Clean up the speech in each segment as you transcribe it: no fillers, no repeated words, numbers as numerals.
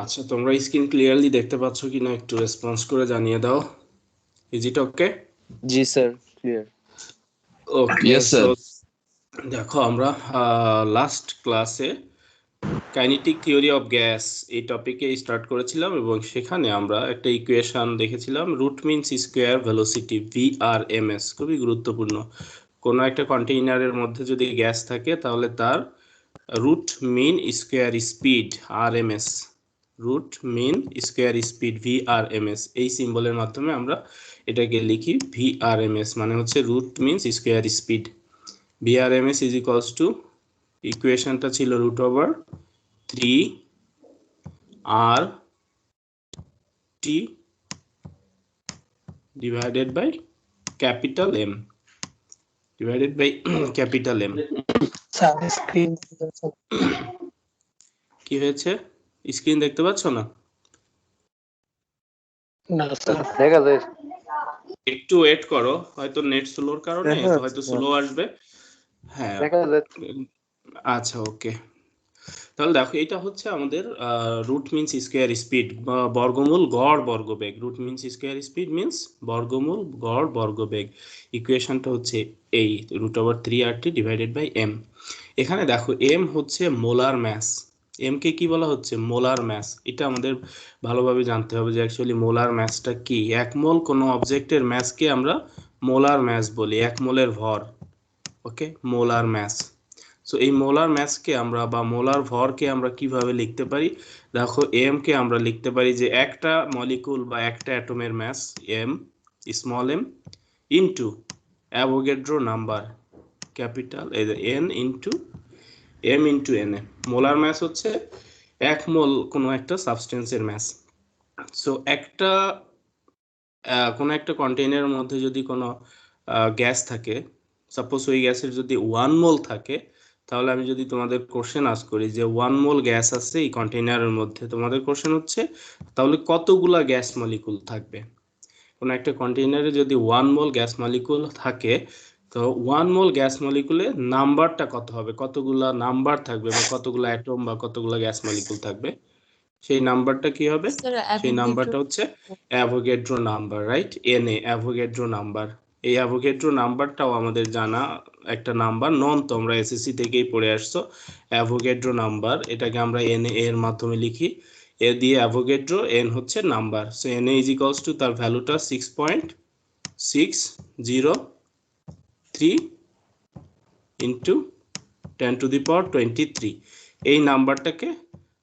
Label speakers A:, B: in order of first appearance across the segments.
A: আচ্ছা, তোমরা screen clearly দেখতে পাচ্ছ কিনা একটু রেসপন্স করে জানিয়ে দাও। Is it okay?
B: G sir, clear.
A: Okay,
C: Yes,
A: so
C: sir.
A: দেখো আমরা লাস্ট ক্লাসে কাইনেটিক থিওরি অফ গ্যাস এই টপিকে স্টার্ট করেছিলাম এবং সেখানে আমরা একটা ইকুয়েশন দেখেছিলাম, root means square velocity VRMS। খুবই গুরুত্বপূর্ণ। কোনো একটা কন্টেইনারের মধ্যে যদি গ্যাস থাকে তাহলে তার root mean square speed RMS, root mean square speed VRMS, এই সিম্বলের মাধ্যমে আমরা এটাকে লিখি VRMS, মানে হচ্ছে root means square speed. VRMS is equals to, ইকুয়েশনটা ছিল root over 3RT divided by capital M, divided by capital M। কি হয়েছে? স্ক্রিন দেখতে পাচ্ছ না?
B: দেখা যায়।
A: একটু ওয়েট করো, হয়তো নেট স্লোর কারণে হয়তো স্লো আসবে। হ্যাঁ,
B: দেখা যায়।
A: আচ্ছা ওকে। তাহলে দেখো, এটা হচ্ছে আমাদের রুট মিনস স্কোয়ার স্পিড বা বর্গমূল গড় বর্গবেগ। Root means square speed means বর্গমূল গড় বর্গবেগ। ইকুয়েশনটা হচ্ছে এই root over 3RT divided by M। এখানে দেখো M হচ্ছে মোলার ম্যাস। M কে কি বলা হচ্ছে? Molar mass. এটা আমাদের ভালোভাবে জানতে হবে যে অ্যাকচুয়ালি মোলার ম্যাসটা কি। এক মোল কোনো অবজেক্টের ম্যাসকে আমরা মোলার ম্যাস বলি, এক মোলের ভর। ওকে, মোলার ম্যাস। সো এই মোলার ম্যাসকে আমরা বা মোলার ভরকে আমরা কিভাবে লিখতে পারি? দেখো, এম কে আমরা লিখতে পারি যে একটা মলিকুল বা একটা অ্যাটমের mass M, small M, into Avogadro number capital N into M into N A. Molar mass হচ্ছে এক মোল কোনো একটা সাবস্টেন্সের ম্যাস। সো কোনো একটা কন্টেইনারের মধ্যে যদি কোনো গ্যাস থাকে, সাপোজ ওই গ্যাসের যদি 1 মোল থাকে, তাহলে আমি যদি তোমাদের কোশ্চেন আস্ক করি যে 1 মোল গ্যাস আছে এই কন্টেইনারের মধ্যে, তোমাদের কোশ্চেন হচ্ছে তাহলে কতগুলা গ্যাস মলিকুল থাকবে। কোনো একটা কন্টেইনারে যদি 1 মোল গ্যাস মলিকুল থাকে, তো 1 মোল গ্যাস মলিকুলের নাম্বারটা কত হবে, কতগুলা নাম্বার থাকবে বা কতগুলা অ্যাটম বা কতগুলা গ্যাস মলিকুল থাকবে, সেই নাম্বারটা কি হবে? সেই নাম্বারটা হচ্ছে Avogadro number, right? NA, Avogadro number. এই অ্যাভোগাড্রো নাম্বারটাও আমাদের জানা একটা নাম্বার, নন তোমরা এসএসসি থেকেই পড়ে আসছো। অ্যাভোগাড্রো নাম্বার, এটাকে আমরা এনএ এর মাধ্যমে লিখি। এ দিয়ে অ্যাভোগাড্রো, এন হচ্ছে number. So NA is equals to, তার ভ্যালুটা 6.603 ইন্টু 10⁻23। এই নাম্বারটাকে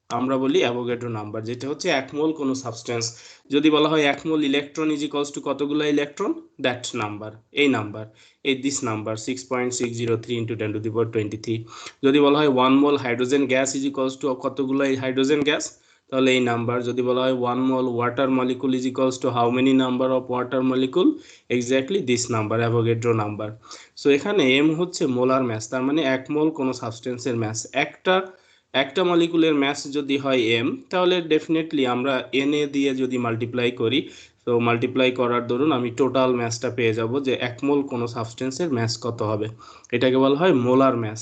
A: আমরা বলি অ্যাভোগাড্রো নাম্বার, যেটা হচ্ছে এক মোল কোনো সাবস্টেন্স। যদি বলা হয় এক mole electron is equals to কতগুলো ইলেকট্রন, দ্যাট নাম্বার, এই নাম্বার, এই দিস নাম্বার 6.603 ইন্টু 10⁻23। যদি বলা হয় 1 mole hydrogen gas is equals to কতগুলো হাইড্রোজেন গ্যাস, তাহলে এই নাম্বার। যদি বলা হয় 1 mole water molecule is equals to how many number of water molecule, exactly this number, Avogadro number. So এখানে এম হচ্ছে মোলার ম্যাস, তার মানে এক মোল কোনো সাবস্টেন্সের ম্যাস। একটা মলিকুলের ম্যাস যদি হয় এম, তাহলে ডেফিনেটলি আমরা এন এ দিয়ে যদি মাল্টিপ্লাই করি, তো মাল্টিপ্লাই করার দরুন আমি টোটাল ম্যাসটা পেয়ে যাব যে এক মোল কোনো সাবস্টেন্সের ম্যাস কত হবে। এটাকে বলা হয় molar mass.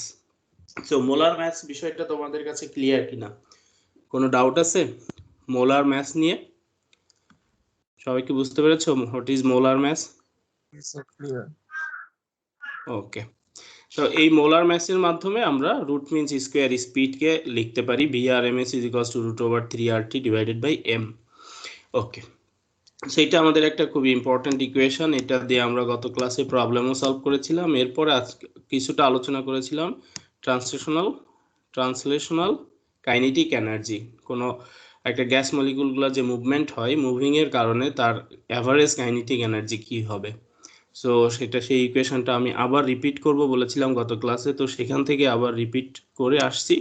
A: So molar mass বিষয়টা তোমাদের কাছে ক্লিয়ার কিনা? কোনো ডাউট আছে মোলার ম্যাস নিয়ে? সবাই কি বুঝতে পেরেছো হোয়াট ইজ মোলার ম্যাস? ওকে, তো এই মোলার ম্যাসের মাধ্যমে আমরা রুট মিনস স্কোয়ার স্পিডকে লিখতে পারি VRMS is equals to root over 3RT divided by M। Okay, সেইটা আমাদের একটা খুবই ইম্পর্ট্যান্ট ইকুয়েশন। এটা দিয়ে আমরা গত ক্লাসে প্রবলেমও সলভ করেছিলাম। এরপরে আজকে কিছুটা আলোচনা করেছিলাম ট্রান্সলেশনাল কাইনেটিক এনার্জি। কোনো একটা গ্যাস মলিকুলগুলো যে মুভমেন্ট হয়, মুভিংয়ের কারণে তার অ্যাভারেজ কাইনেটিক এনার্জি কি হবে। সো সেই ইকুয়েশনটা আমি আবার রিপিট করব বলেছিলাম গত ক্লাসে, তো সেখান থেকে আবার রিপিট করে আসছি।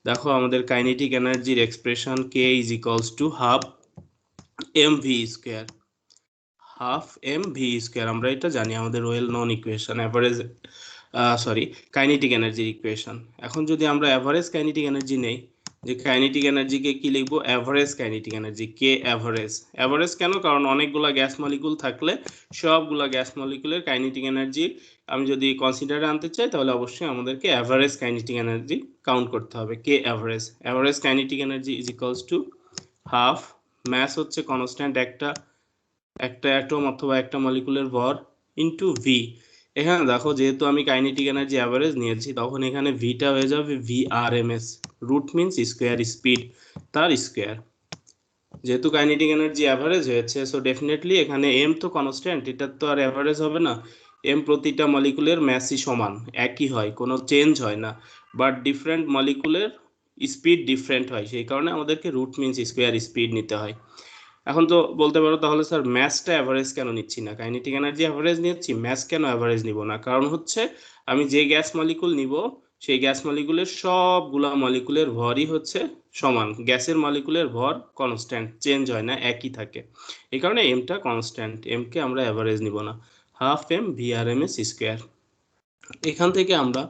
A: দেখো, আমাদের কাইনেটিক এনার্জির expression K is equals to half mv square, half mv square. আমরা এটা জানি, আমাদের well known equation, average kinetic এনার্জির ইকুয়েশন। এখন যদি আমরা অ্যাভারেজ কাইনেটিক এনার্জি নেই, যে কাইনেটিক এনার্জিকে কি লিখবো? অ্যাভারেজ কাইনেটিক এনার্জি, কে অ্যাভারেজ। অ্যাভারেজ কেন? কারণ অনেকগুলা গ্যাস মলিকুল থাকলে সবগুলা গ্যাস মলিকুলের কাইনেটিক এনার্জি আমি যদি কনসিডারে আনতে চাই, তাহলে অবশ্যই আমাদেরকে অ্যাভারেজ কাইনেটিক এনার্জি কাউন্ট করতে হবে, K average. Average kinetic energy is equals to half mass হচ্ছে কনস্ট্যান্ট একটা অ্যাটম অথবা একটা মলিকুলের ভর ইনটু ভি। এখানে দেখো যেহেতু আমি কাইনেটিক এনার্জি অ্যাভারেজ নিয়েছি তখন এখানে ভিটা হয়ে যাবে V R M S, root means square speed তার স্কোয়ার। যেহেতু কাইনেটিক এনার্জি অ্যাভারেজ হয়েছে সো ডেফিনেটলি এখানে এম তো কনস্ট্যান্ট, এটার তো আর অ্যাভারেজ হবে না। এম প্রতিটা মলিকুলের ম্যাসই সমান, একই হয়, কোনো চেঞ্জ হয় না, বাট ডিফারেন্ট মলিকুলের স্পিড ডিফারেন্ট হয়, সেই কারণে আমাদেরকে রুট মিনস স্কোয়ার স্পিড নিতে হয়। এখন তো বলতে পারো তাহলে স্যার ম্যাসটা অ্যাভারেজ কেন নিচ্ছি না, কাইনেটিক এনার্জি অ্যাভারেজ নিচ্ছি, ম্যাস কেন অ্যাভারেজ নিব না? কারণ হচ্ছে আমি যে গ্যাস মলিকুল নিব সেই গ্যাস মলিকুলের সবগুলা মলিকুলের ভরই হচ্ছে সমান, গ্যাসের মলিকুলের ভর কনস্ট্যান্ট, চেঞ্জ হয় না, একই থাকে, এই কারণে এমটা কনস্ট্যান্ট, এমকে আমরা অ্যাভারেজ নিব না। Half M V R M S square. এখান থেকে আমরা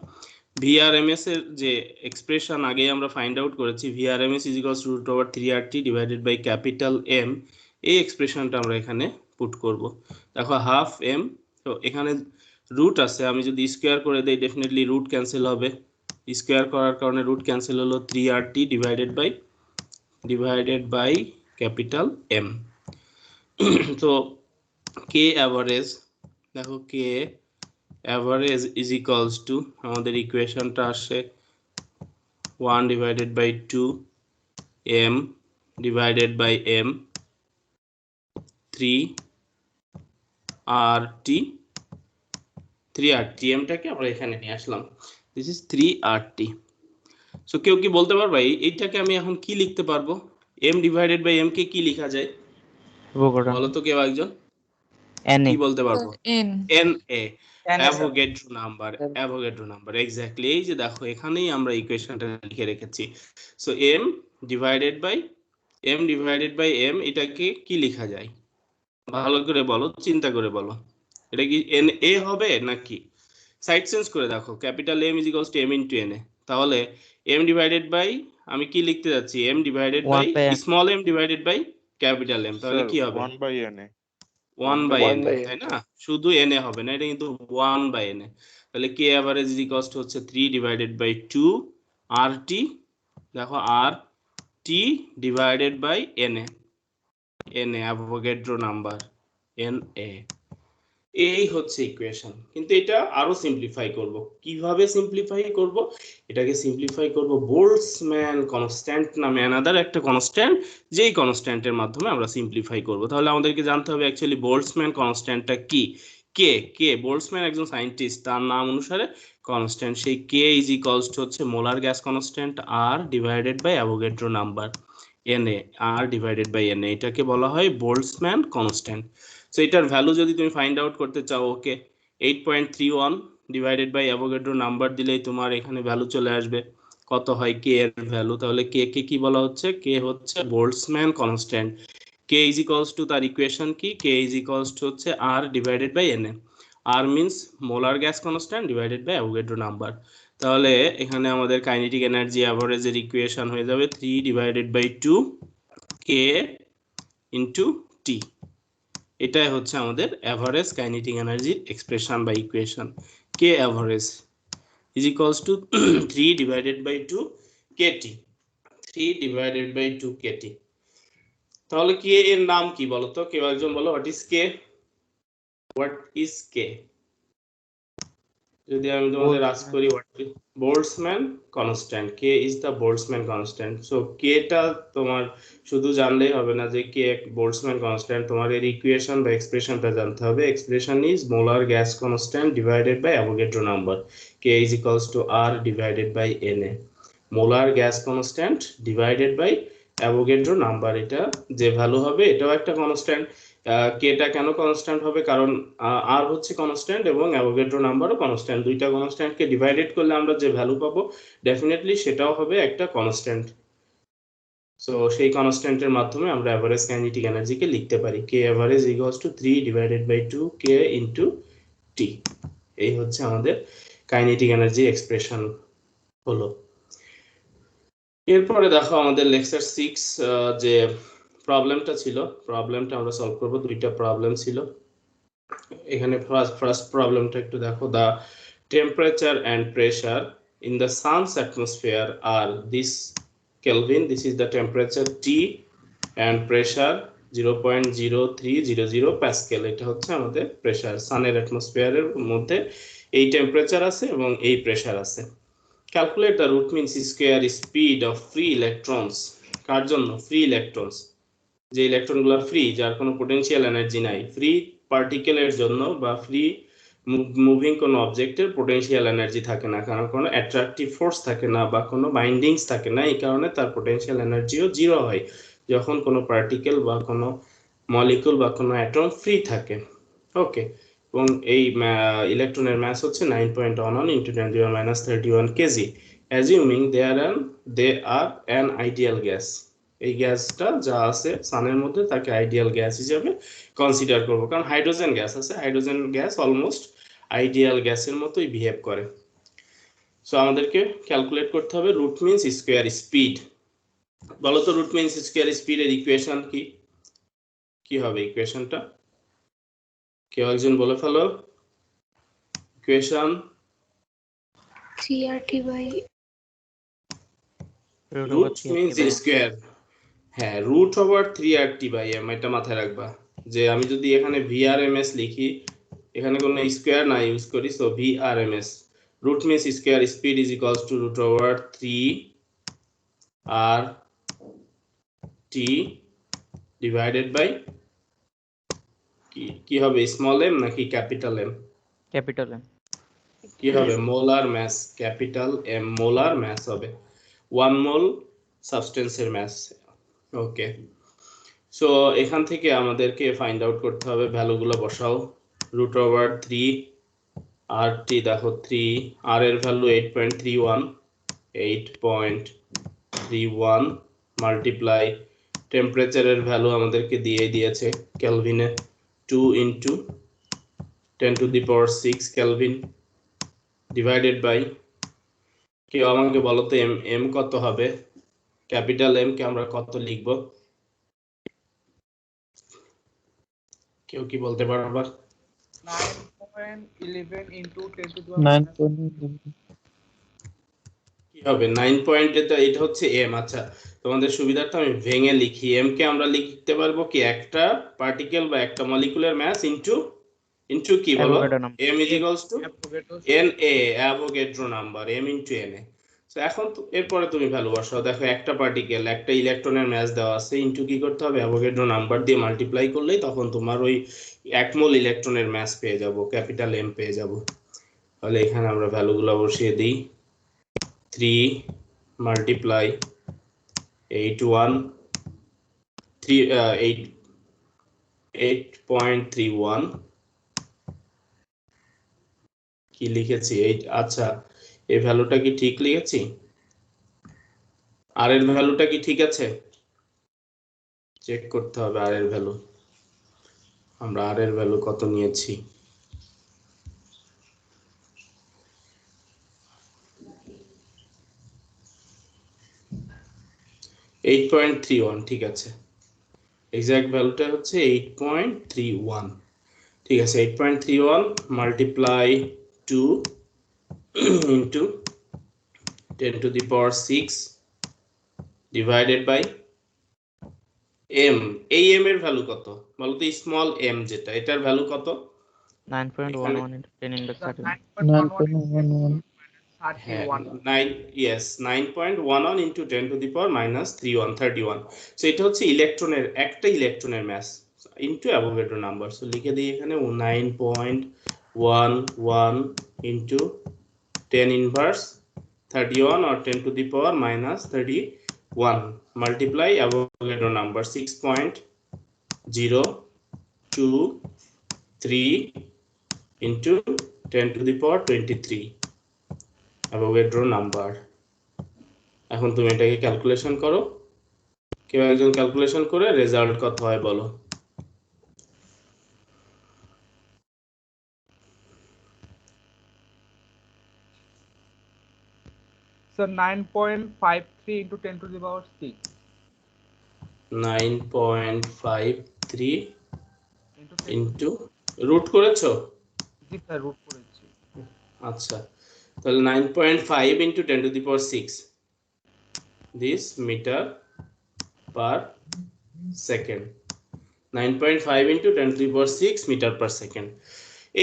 A: ভিআরএমএস এর যে এক্সপ্রেশন আগে আমরা ফাইন্ড আউট করেছি, VRMS is equals to root over 3RT divided by capital M, এই এক্সপ্রেশনটা আমরা এখানে পুট করব। দেখো হাফ এম, তো এখানে রুট আছে, আমি যদি স্কোয়ার করে দেই ডেফিনেটলি রুট ক্যান্সেল হবে, স্কোয়ার করার কারণে রুট ক্যান্সেল হলো, 3RT divided by capital M. তো কে অ্যাভারেজ, দেখো কে অ্যাভারেজ ইজ ইকুয়ালস টু, আমাদের ইকুয়েশনটা আসে 1 divided by 2 m divided by m 3 RT, 3RT, এমটাকে আমরা এখানে নিয়ে আসলাম, দিস ইজ 3RT। সো কেউ কি বলতে পারবা এইটাকে আমি এখন কি লিখতে পারবো, m ডিভাইডেড বাই m কে কি লেখা যায় বলো তো কেউ একজন, কি বলতে পারবো? N A, Avogadro number, exactly. এই যে দেখো এখানেই আমরা ইকুয়েশনটা লিখে রেখেছি। So m divided by m এটাকে কি লেখা যায় ভালো করে বলো, চিন্তা করে বলো, এটা কি এন এ হবে নাকি? সাইড চেঞ্জ করে দেখো, capital M is equals to m into n A, তাহলে m ডিভাইডেড বাই, আমি কি লিখতে যাচ্ছি, m divided by small m divided by capital M, তাহলে কি হবে
C: 1 by n A
A: 1 by
B: One
A: n,
B: by
A: তাই
B: n,
A: না? শুধু n এ হবে না, এটা কিন্তু 1 বাই n এ। তাহলে k average is equals to হচ্ছে 3 ডিভাইডেড বাই 2 RT, দেখো RT divided by n A, Avogadro number Na, এই হচ্ছে ইকুয়েশন। কিন্তু এটা আরো সিম্পলিফাই করব, কিভাবে সিম্পলিফাই করব? এটাকে সিম্পলিফাই করব বোল্টজম্যান কনস্ট্যান্ট নামে অ্যানাদার একটা কনস্ট্যান্ট, যেই কনস্ট্যান্টের মাধ্যমে আমরা সিম্পলিফাই করব। তাহলে আমাদেরকে জানতে হবে অ্যাকচুয়ালি বোল্টজম্যান কনস্ট্যান্টটা কি। কে বোল্টজম্যান একজন সায়েন্টিস্ট, তার নাম অনুসারে কনস্ট্যান্ট, সেই কে ইজ ইকুয়ালস টু হচ্ছে molar gas constant R divided by Avogadro number Na, R divided by Na, এটাকে বলা হয় বোল্টজম্যান কনস্ট্যান্ট। সো এটার ভ্যালু যদি তুমি ফাইন্ড আউট করতে চাও, okay 8.31 divided by Avogadro number দিলেই তোমার এখানে ভ্যালু চলে আসবে, কত হয় কে এর ভ্যালু। তাহলে কে কে কি বলা হচ্ছে, কে হচ্ছে Boltzmann constant, K is equals to, তার ইকুয়েশন কি, কে ইজ ইকুয়ালস টু হচ্ছে R divided by Na, R means molar gas constant divided by Avogadro number. তাহলে এখানে আমাদের কাইনেটিক এনার্জি অ্যাভারেজের ইকুয়েশন হয়ে যাবে 3 divided by 2 K into T, এটাই হচ্ছে আমাদের অ্যাভারেজ কাইনেটিক এনার্জির এক্সপ্রেশন বা equation. K average is equals to 3 divided by 2 KT, 3 divided by 2 KT. তাহলে কে এর নাম কি বলো তো, কেউ একজন বলো, what is K, what is K? যদি আমি তোমাদের আস্ক করি what is Boltzmann constant, K is the Boltzmann constant. So কেটা তোমার শুধু জানলেই হবে না যে কে বোল্টজম্যান কনস্ট্যান্ট, তোমার এর ইকুয়েশন বা এক্সপ্রেশনটা জানতে হবে। Expression is molar gas constant divided by Avogadro number, K is equals to R divided by Na, molar gas constant divided by Avogadro number, এটা যে ভ্যালু হবে এটাও একটা কনস্ট্যান্ট। কেটা কেন কনস্ট্যান্ট হবে, কারণ আর হচ্ছে কনস্ট্যান্ট এবং অ্যাভোগাড্রো নাম্বারও কনস্ট্যান্ট, দুইটা কনস্ট্যান্টকে ডিভাইডেড করলে আমরা যে ভ্যালু পাবো ডেফিনেটলি সেটাও হবে একটা কনস্ট্যান্ট। সো সেই কনস্ট্যান্টের মাধ্যমে আমরা অ্যাভারেজ কাইনেটিক এনার্জিকে লিখতে পারি, K average equals to 3 divided by 2 K into T. এই হচ্ছে আমাদের কাইনেটিক এনার্জি এক্সপ্রেশন হলো। এরপরে দেখো আমাদের লেকচার 6 যে প্রবলেমটা ছিল, প্রবলেমটা আমরা সলভ করব, দুইটা প্রবলেম ছিল এখানে। ফার্স্ট প্রবলেমটা একটু দেখো, the temperature and pressure in the sun's atmosphere are this Kelvin, this is the temperature T and pressure 0.0300 pascal. এটা হচ্ছে আমাদের প্রেসার। সানের অ্যাটমসফিয়ারের মধ্যে এই টেম্পারেচার আছে এবং এই প্রেসার আছে। Calculate the root mean square speed of free electrons. কার জন্য? ফ্রি ইলেকট্রনস, যে ইলেকট্রনগুলো ফ্রি, যার কোনো পোটেনশিয়াল এনার্জি নাই। ফ্রি পার্টিকেলের জন্য বা ফ্রি মুভিং কোনো অবজেক্টের পোটেনশিয়াল এনার্জি থাকে না, কারণ কোনো অ্যাট্রাকটিভ ফোর্স থাকে না বা কোনো বাইন্ডিংস থাকে না। এই কারণে তার পোটেনশিয়াল এনার্জিও জিরো হয় যখন কোনো পার্টিকেল বা কোনো মলিকুল বা কোনো অ্যাটম ফ্রি থাকে। ওকে, এবং এই ইলেকট্রনের মাস হচ্ছে 9.11 × 10⁻³ KG, assuming they are an ideal gas. এই গ্যাসটা যা আছে সানের মধ্যে তাকে আইডিয়াল গ্যাস হিসেবে কনসিডার করব, কারণ হাইড্রোজেন গ্যাস আছে, হাইড্রোজেন গ্যাস অলমোস্ট আইডিয়াল গ্যাসের মতোই বিহেভ করে। সো আমাদেরকে ক্যালকুলেট করতে হবে রুট মিনস স্কয়ার স্পিড। বলো তো রুট মিনস স্কয়ার স্পিডের ইকুয়েশন কি? কি হবে ইকুয়েশনটা? কেউ একজন বলে ফেলো equation.
C: 3RT by
A: root means square, হ্যাঁ, রুট ওভার 3RT/m, এটা মাথায় রাখবা। যে আমি যদি এখানে VRMS লিখি, এখানে কোনো স্কয়ার না ইউজ করি, so VRMS, root means square speed is equals to root over 3RT divided by কি হবে, স্মল m নাকি ক্যাপিটাল M?
D: Capital M.
A: কি হবে? Molar mass, capital M molar mass হবে, 1 মোল সাবস্টেন্সের ম্যাস। ওকে, সো এখান থেকে আমাদেরকে ফাইন্ড আউট করতে হবে, ভ্যালুগুলো বসাও। রুট ওভার 3RT, দেখো 3 আর এর ভ্যালু 8.31 মাল্টিপ্লাই টেম্পারেচারের ভ্যালু আমাদেরকে দিয়েছে কেলভিনে, 2 × 10⁶ কেলভিন ডিভাইডেড বাই, কেউ আমাকে বলো তো m কত হবে? ক্যাপিটাল M কে আমরা কত লিখব? কেউ কি বলতে পারবা?
E: 9.11 into 10 to the
B: 9.11
A: কি হবে 9 পয়েন্টে? এটা হচ্ছে m। আচ্ছা, তোমাদের সুবিধার্থে আমি ভেঙে লিখি। m কে আমরা লিখতে পারবো কি একটা পার্টিকেল বা একটা মলিকুলার মাস ইনটু কি বলো? m is equals to na, Avogadro number, m into na। So এখন এরপরে তুমি ভ্যালু বসাও। দেখো একটা পার্টিকেল, একটা ইলেকট্রনের মাস দেওয়া আছে, ইনটু কি করতে হবে? অ্যাভোগাড্রো নাম্বার দিয়ে মাল্টিপ্লাই করলেই তখন তোমার ওই 1 মোল ইলেকট্রনের মাস পেয়ে যাব, ক্যাপিটাল M পেয়ে যাব। তাহলে এখানে আমরা ভ্যালুগুলো বসিয়ে দিই। 3 multiply 8.31 কি লিখেছি 8। আচ্ছা, এই ভ্যালুটা কি ঠিক লিখেছি? আর এর ভ্যালুটা কি ঠিক আছে? চেক করতে হবে আর এর ভ্যালু। আমরা আর এর ভ্যালু কত নিয়েছি? 8.31, ঠিক আছে। এক্সাক্ট ভ্যালুটা হচ্ছে 8.31, ঠিক আছে। 8.31 multiply 2 into 10⁶ divided by m। এই m এর ভ্যালু কত বলো তো? স্মল m যেটা, এটার ভ্যালু কত?
D: 9.11 into 10 index 30।
B: 9.11
A: হ্যাঁ, 9.11 into 10⁻³ সো এটা হচ্ছে ইলেকট্রনের, একটা ইলেকট্রনের মাস ইনটু অ্যাভোগাড্রো নাম্বার। সো লিখে দিই এখানে 9.11 into 10⁻31 or 10⁻³ multiply Avogadro number 6.023 into 10⁻23 Avogadro number। এখন তুমি এটাকে ক্যালকুলেশন করো, কেউ একজন ক্যালকুলেশন করে রেজাল্ট কত হয় বলো।
E: So 9.53 into 10⁶
A: 9.53
E: into 10
A: into root করেছো?
E: জি স্যার, রুট করেছি।
A: আচ্ছা, তাহলে 9.5 into 10⁶ this meter per second 9.5 into 10⁶ metre per second.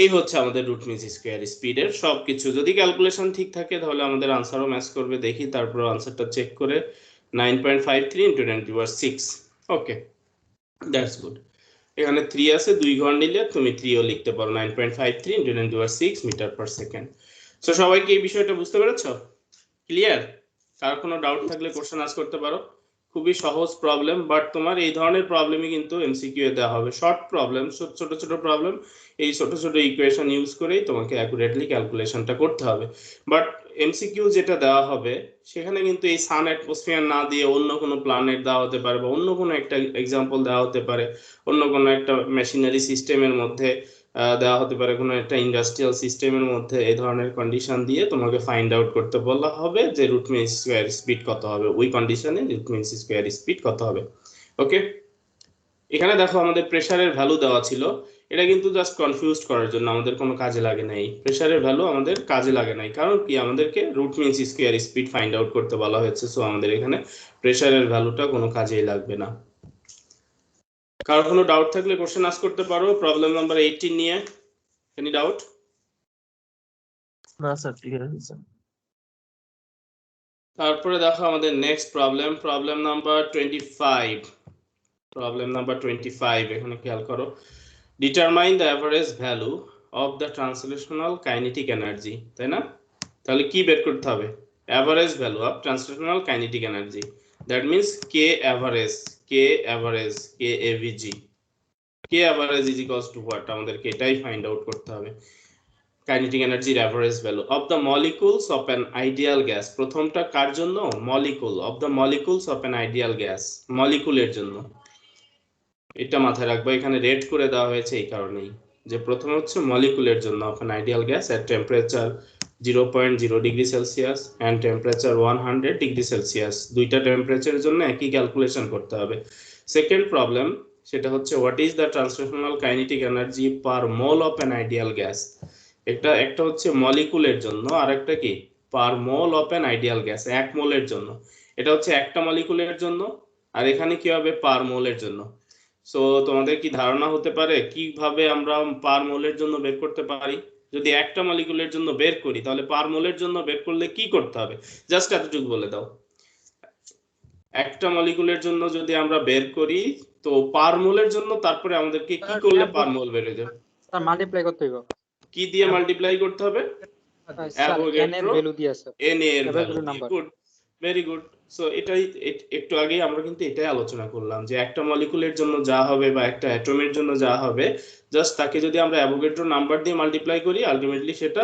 A: এই হচ্ছে আমাদের রুট মিন স্কোয়ার স্পিডের সবকিছু। যদি ক্যালকুলেশন ঠিক থাকে তাহলে আমাদের আনসারও ম্যাচ করবে। দেখি তারপর আনসারটা চেক করে 9.53 ইন্টু 10⁶। Okay, that's good. এখানে 3 আছে, 2 ঘর নিলে তুমি 3ও লিখতে পারো, 9.53 into 10⁶ metre per second. So সবাইকে এই বিষয়টা বুঝতে পেরেছো? ক্লিয়ার? কার কোনো ডাউট থাকলে কোশ্চেন আস্ক করতে পারো। খুবই সহজ প্রবলেম, বাট তোমার এই ধরনের প্রবলেমই কিন্তু এমসিকিউ এ দেওয়া হবে। শর্ট প্রবলেম, ছোট ছোট প্রবলেম, এই ছোট ছোট ইকুয়েশন ইউজ করেই তোমাকে অ্যাকুরেটলি ক্যালকুলেশনটা করতে হবে। বাট এমসিকিউ যেটা দেওয়া হবে সেখানে কিন্তু এই সান অ্যাটমসফিয়ার না দিয়ে অন্য কোনো প্ল্যানেট দেওয়া হতে পারে, বা অন্য কোনো একটা এক্সাম্পল দেওয়া হতে পারে, অন্য কোনো একটা মেশিনারি সিস্টেমের মধ্যে দেওয়া হতে পারে, কোনো একটা ইন্ডাস্ট্রিয়াল সিস্টেমের মধ্যে এই ধরনের কন্ডিশন দিয়ে তোমাকে ফাইন্ড আউট করতে বলা হবে যে রুট মিন স্কোয়ার স্পিড কত হবে, ওই কন্ডিশনে রুট মিন স্কোয়ার স্পিড কত হবে। ওকে, এখানে দেখো আমাদের প্রেসারের ভ্যালু দেওয়া ছিল, এটা কিন্তু জাস্ট কনফিউজ করার জন্য, আমাদের কোনো কাজে লাগে নাই। প্রেসারের ভ্যালু আমাদের কাজে লাগে নাই, কারণ কি আমাদেরকে root mean square speed find out করতে বলা হয়েছে। সো আমাদের এখানে প্রেসারের ভ্যালুটা কোনো কাজেই লাগবে না। কারো কোনো ডাউট থাকলে কোশ্চেন আস্ক করতে পারো প্রবলেম নাম্বার 18 নিয়ে। Any doubt?
B: না স্যার, ঠিক আছে স্যার।
A: তারপরে দেখো আমাদের next problem, problem number 25। Problem number 25, এখানে খেয়াল করো, determine the average value of the translational kinetic energy. তাই না? তাহলে কি বের করতে হবে? Average value of translational kinetic energy, that means K average, K average, K AVG. K average is equals to what, আমাদেরকে এটাই ফাইন্ড আউট করতে হবে। কাইনেটিক এনার্জির average value of the molecules of an ideal gas. প্রথমটা কার জন্য? Molecule, of the molecules of an ideal gas, মলিকুলের জন্য। এটা মাথায় রাখবো, এখানে রেড করে দেওয়া হয়েছে এই কারণেই যে প্রথমে হচ্ছে মলিকুলের জন্য of an ideal gas at temperature 0.0 degree Celsius and temperature 100 degree Celsius. দুইটা টেম্পারেচারের জন্য একই ক্যালকুলেশন করতে হবে। সেকেন্ড প্রবলেম, সেটা হচ্ছে what is the translational kinetic energy per mole of an ideal gas. একটা হচ্ছে মলিকুলের জন্য, আর একটা কি per mole of an ideal gas, এক মোলের জন্য। এটা হচ্ছে একটা মলিকুলের জন্য, আর এখানে কি হবে? পার মোলের জন্য। সো তোমাদের কি ধারণা হতে পারে কিভাবে আমরা পার মোলের জন্য বের করতে পারি? যদি একটা মলিকুলের জন্য বের করি তাহলে পার মোলের জন্য বের করলে কি করতে হবে? জাস্ট এতটুকু বলে দাও। একটা মলিকুলের জন্য যদি আমরা বের করি তো পার মোলের জন্য তারপরে আমাদেরকে কি করলে পার মোল বের হয়ে যাবে?
C: স্যার মাল্টিপ্লাই করতে হইব।
A: কি দিয়ে মাল্টিপ্লাই করতে হবে?
C: স্যার n এর ভ্যালু দিয়ে আছে,
A: n এর ভ্যালু
C: অ্যাভোগাড্রো
A: দিয়ে।
C: Number.
A: Good, very good. So এটাই একটু আগেই আমরা কিন্তু এটাই আলোচনা করলাম যে একটা মলিকুলের জন্য যা হবে বা একটা অ্যাটমের জন্য যা হবে, জাস্ট তাকে যদি আমরা অ্যাভোগাড্রো নাম্বার দিয়ে মাল্টিপ্লাই করি, আলটিমেটলি সেটা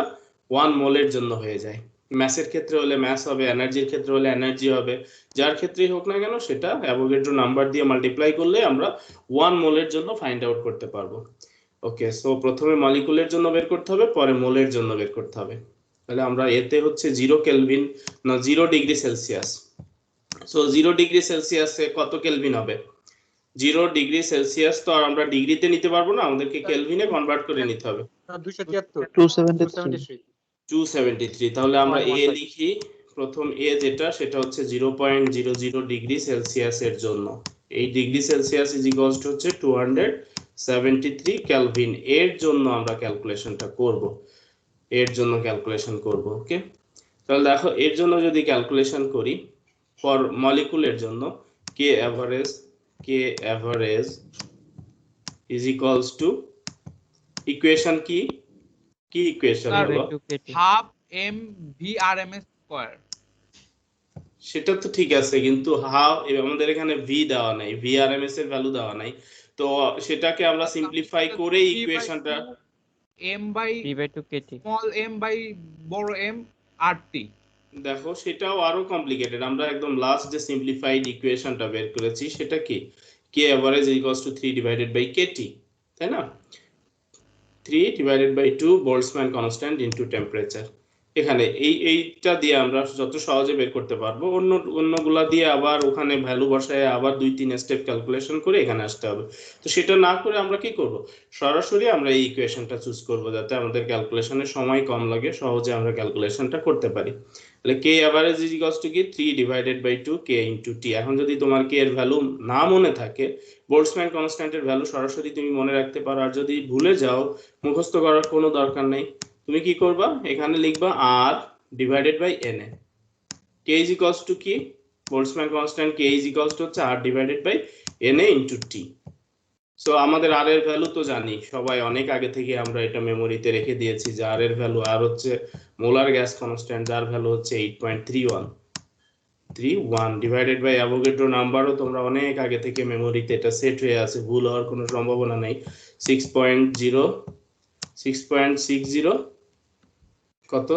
A: 1 মোলের জন্য হয়ে যায়। ম্যাসের ক্ষেত্রে হলে ম্যাস হবে, এনার্জির ক্ষেত্রে হলে এনার্জি হবে, যার ক্ষেত্রেই হোক না কেন সেটা অ্যাভোগাড্রো নাম্বার দিয়ে মাল্টিপ্লাই করলে আমরা 1 মোলের জন্য ফাইন্ড আউট করতে পারবো। ওকে, সো প্রথমে মলিকুলের জন্য বের করতে হবে, পরে মোলের জন্য বের করতে হবে। তাহলে আমরা এতে হচ্ছে 0 কেলভিন না 0 ডিগ্রি সেলসিয়াস। সো 0 ডিগ্রি সেলসিয়াসে কত কেলভিন হবে? 0 ডিগ্রি সেলসিয়াস তো আর আমরা ডিগ্রিতে নিতে পারবো না, আমাদেরকে কেলভিনে কনভার্ট করে নিতে হবে।
C: 273
B: 273
A: 273। তাহলে আমরা এ
C: 0.15
A: লিখি, প্রথম এ যেটা সেটা হচ্ছে 0.00 ডিগ্রি সেলসিয়াসের জন্য। এই degree Celsius is equals to হচ্ছে 273 কেলভিন। এর জন্য আমরা ক্যালকুলেশনটা করব, এর জন্য ক্যালকুলেশন করব। ওকে, তাহলে দেখো এর জন্য যদি ক্যালকুলেশন করি ফর মলিকুলের জন্য, K average is equals to, equation কি ইকুয়েশন
E: Sir,
A: হলো?
E: Half M V R M S square.
A: সেটা তো ঠিক আছে, কিন্তু আমাদের এখানে ভি দেওয়া নাই, ভিআরএমএস এর ভ্যালু দেওয়া নাই, তো সেটাকে আমরা সিম্পলিফাই করে ইকুয়েশনটা
E: M by
D: p/2 kt
E: small M by বড় এম আর টি।
A: দেখো সেটাও আরো কমপ্লিকেটেড। আমরা একদম লাস্ট যে সিম্পলিফাইড ইকুয়েশনটা বের করেছি সেটা কি K average equals to 3 divided by K T, তাই না? 3 divided by 2 Boltzmann constant into temperature. এখানে এইটা দিয়ে আমরা যত সহজে বের করতে পারবো, অন্যগুলা দিয়ে আবার ওখানে ভ্যালু বসায় আবার 2-3 স্টেপ ক্যালকুলেশন করে এখানে আসতে হবে। তো সেটা না করে আমরা কি করব, সরাসরি আমরা এই ইকুয়েশনটা চুজ করব যাতে আমাদের ক্যালকুলেশনের সময় কম লাগে, সহজে আমরা ক্যালকুলেশনটা করতে পারি। তাহলে k average is equals to কি 3 divided by 2 k into t। এখন যদি তোমার k এর ভ্যালু না মনে থাকে, বোল্টজম্যান কনস্ট্যান্টের ভ্যালু সরাসরি তুমি মনে রাখতে পারো, আর যদি ভুলে যাও মুখস্থ করার কোনো দরকার নেই। তুমি কি করবা, এখানে লিখবা r divided by na। k is equals to কি, Boltzmann constant k is equals to হচ্ছে r divided by na into t। So আমাদের r এর ভ্যালু তো জানি সবাই, অনেক আগে থেকে আমরা এটা মেমোরিতে রেখে দিয়েছি যে r এর ভ্যালু, r হচ্ছে মোলার গ্যাস কনস্ট্যান্ট, যার ভ্যালু হচ্ছে 8.31 ডিভাইডেড বাই অ্যাভোগাড্রো নাম্বারও তোমরা অনেক আগে থেকে মেমোরিতে এটা সেট হয়ে আছে, ভুল হওয়ার কোনো সম্ভাবনা নেই। 6.60 কত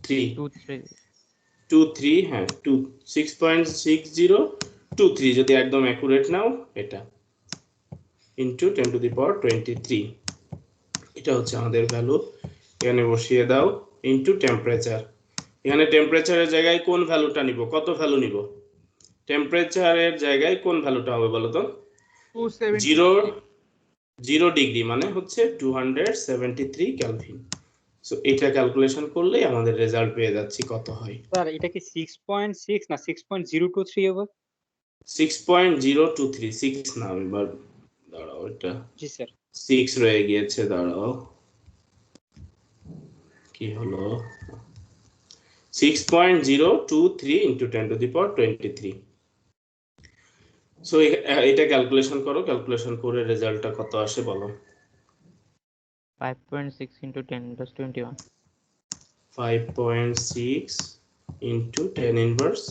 A: 23, হ্যাঁ 6.6023 যদি একদম অ্যাকুরেট নাও এটা ইনটু 10 টু দি পাওয়ার 23, এটা হচ্ছে আমাদের ভ্যালু। এখানে বসিয়ে দাও ইনটু টেম্পারেচার। এখানে টেম্পারেচারের জায়গায় কোন ভ্যালুটা নিব, কত ভ্যালু নিব, টেম্পারেচারের জায়গায় কোন ভ্যালুটা হবে বলো তো? 0 ডিগ্রি মানে হচ্ছে 273 কেলভিন। সো এটা ক্যালকুলেশন করলেই আমাদের রেজাল্ট পেয়ে যাচ্ছি কত হয়।
C: স্যার এটা কি 6.6 না 6.023 হবে?
A: 6.023, 6 না, এবার দাঁড়াও, এটা
C: জি স্যার
A: 6 রয়ে গিয়েছে, দাঁড়াও কি হলো, 6.023 into 10 to the power 23। So এটা ক্যালকুলেশন করো, ক্যালকুলেশন করে রেজাল্টটা কত আসে বলো।
D: 5.6 into 10 plus 21.
A: 5.6 into 10 inverse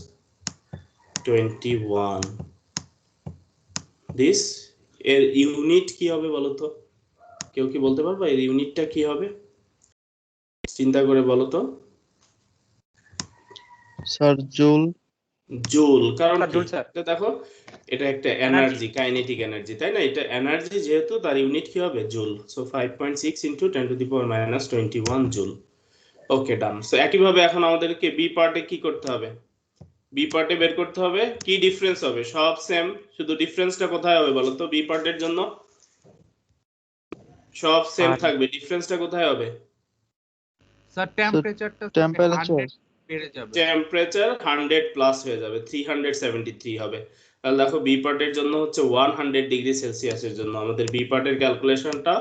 A: 21, this এর ইউনিট কি হবে বলো তো, কেউ কি বলতে পারবা এর ইউনিটটা কি হবে, চিন্তা করে বলো তো।
B: Sir joule.
A: জুল, কারণ
C: স্যার, জুল স্যার।
A: এটা দেখো এটা একটা এনার্জি, কাইনেটিক এনার্জি, তাই না? এটা এনার্জি যেহেতু তার ইউনিট কি হবে, joule. So 5.6 into 10 to the power minus 21 joule. Okay done. So একইভাবে এখন আমাদেরকে বি পার্টে কি করতে হবে, বি পার্টে বের করতে হবে কি ডিফারেন্স হবে, সব সেম, শুধু ডিফারেন্সটা কোথায় হবে বলো তো, বি পার্টের জন্য সব সেম থাকবে, ডিফারেন্সটা কোথায় হবে?
E: স্যার টেম্পারেচারটা
B: টেম্পারেচার
E: বেড়ে যাবে,
A: টেম্পারেচার 100 প্লাস হয়ে যাবে, 373 হবে। তাহলে দেখো বি পার্টের জন্য হচ্ছে 100 ডিগ্রি সেলসিয়াসের জন্য, আমাদের বি পার্টের ক্যালকুলেশনটা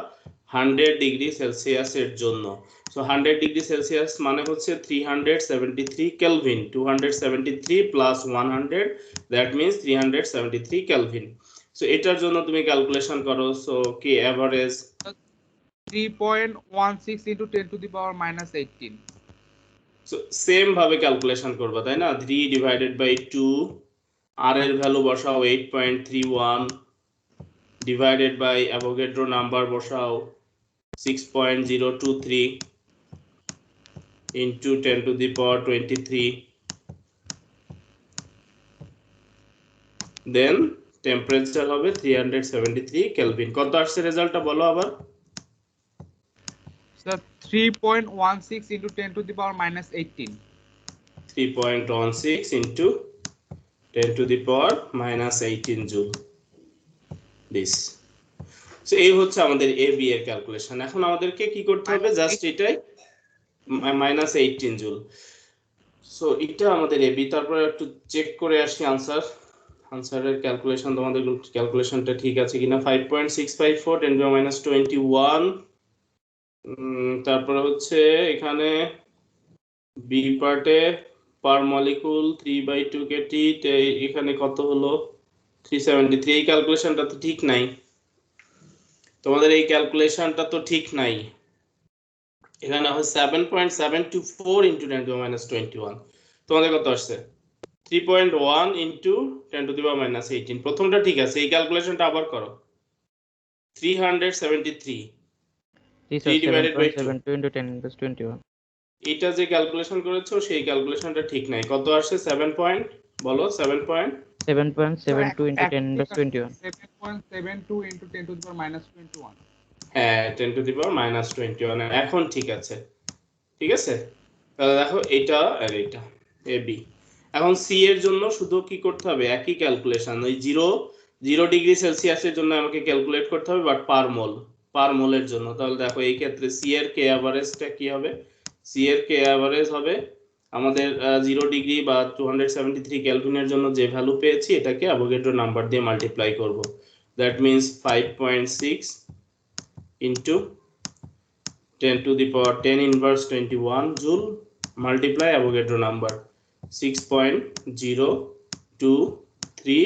A: 100 ডিগ্রি সেলসিয়াসের জন্য। সো 100 ডিগ্রি সেলসিয়াস মানে হচ্ছে 373 kelvin, 273 plus 100 that means 373 kelvin. So এটার জন্য তুমি ক্যালকুলেশন করো। সো কি average
E: 3.16 into 10 to the power minus 18।
A: So same ভাবে ক্যালকুলেশন করবা, তাই না? 3 ডিভাইডেড বাই 2, আর এর ভ্যালু বসাও 8.31 ডিভাইডেড বাই অ্যাভোগাড্রো নাম্বার বসাও 6.023 into 10 to the power 23, then temperature হবে 373 কেলভিন। কত আসছে রেজাল্টটা বলো আবার।
E: Sir 3.16 into 10 to the power minus 18।
A: 3.16 into 10 to the power minus 18 joule this. So এই হচ্ছে আমাদের এ বি এর ক্যালকুলেশন। এখন আমাদেরকে কি করতে হবে, জাস্ট এটাই মাইনাস 18 জুল। সো এটা আমাদের এ বি। তারপরে একটু চেক করে আসি আনসারের ক্যালকুলেশন, তোমাদের ক্যালকুলেশনটা ঠিক আছে কিনা। 5.654 10 টু মাইনাস 21, তারপরে হচ্ছে এখানে বি পার্টে পার মলিকুল 3/2 কেটি, এখানে কত হলো 373। এই ক্যালকুলেশনটা তো ঠিক নাই, তোমাদের এই ক্যালকুলেশনটা তো ঠিক নাই। এখানে হয় 7.724 ইনটু 10 টু মাইনাস 21, তোমাদের কত আসছে 3.1 into 10 to the power minus 18। প্রথমটা ঠিক আছে, এই ক্যালকুলেশনটা আবার করো। 373
D: Yes, sir.
A: 3 divided by 2,
D: 7.72 into 10 plus 21.
A: এটা যে ক্যালকুলেশন করেছো সেই ক্যালকুলেশনটা ঠিক নাই। কত আসছে 7 পয়েন্ট বলো, 7 point
D: 7.72 into 10 plus 21.
E: 7.72 into 10 to the power minus 21।
A: হ্যাঁ 10 টু দি পাওয়ার মাইনাস 21। এখন ঠিক আছে, ঠিক আছে। তাহলে দেখো এটা আর এটা এ বি। এখন সি এর জন্য শুধু কি করতে হবে, একই ক্যালকুলেশন, ওই 0 ডিগ্রি সেলসিয়াসের জন্য আমাকে ক্যালকুলেট করতে হবে, বাট পার মোলের জন্য। তাহলে দেখো এই ক্ষেত্রে সি এর কে অ্যাভারেজটা কি হবে, সি এর কে অ্যাভারেজ হবে আমাদের 0 ডিগ্রি বা 273 কেলভিনের জন্য যে ভ্যালু পেয়েছি এটাকে অ্যাভোগাড্রো নাম্বার দিয়ে মাল্টিপ্লাই করব। That means 5.6 into 10 to the power 10 inverse 21 joule multiply Avogadro number 6.023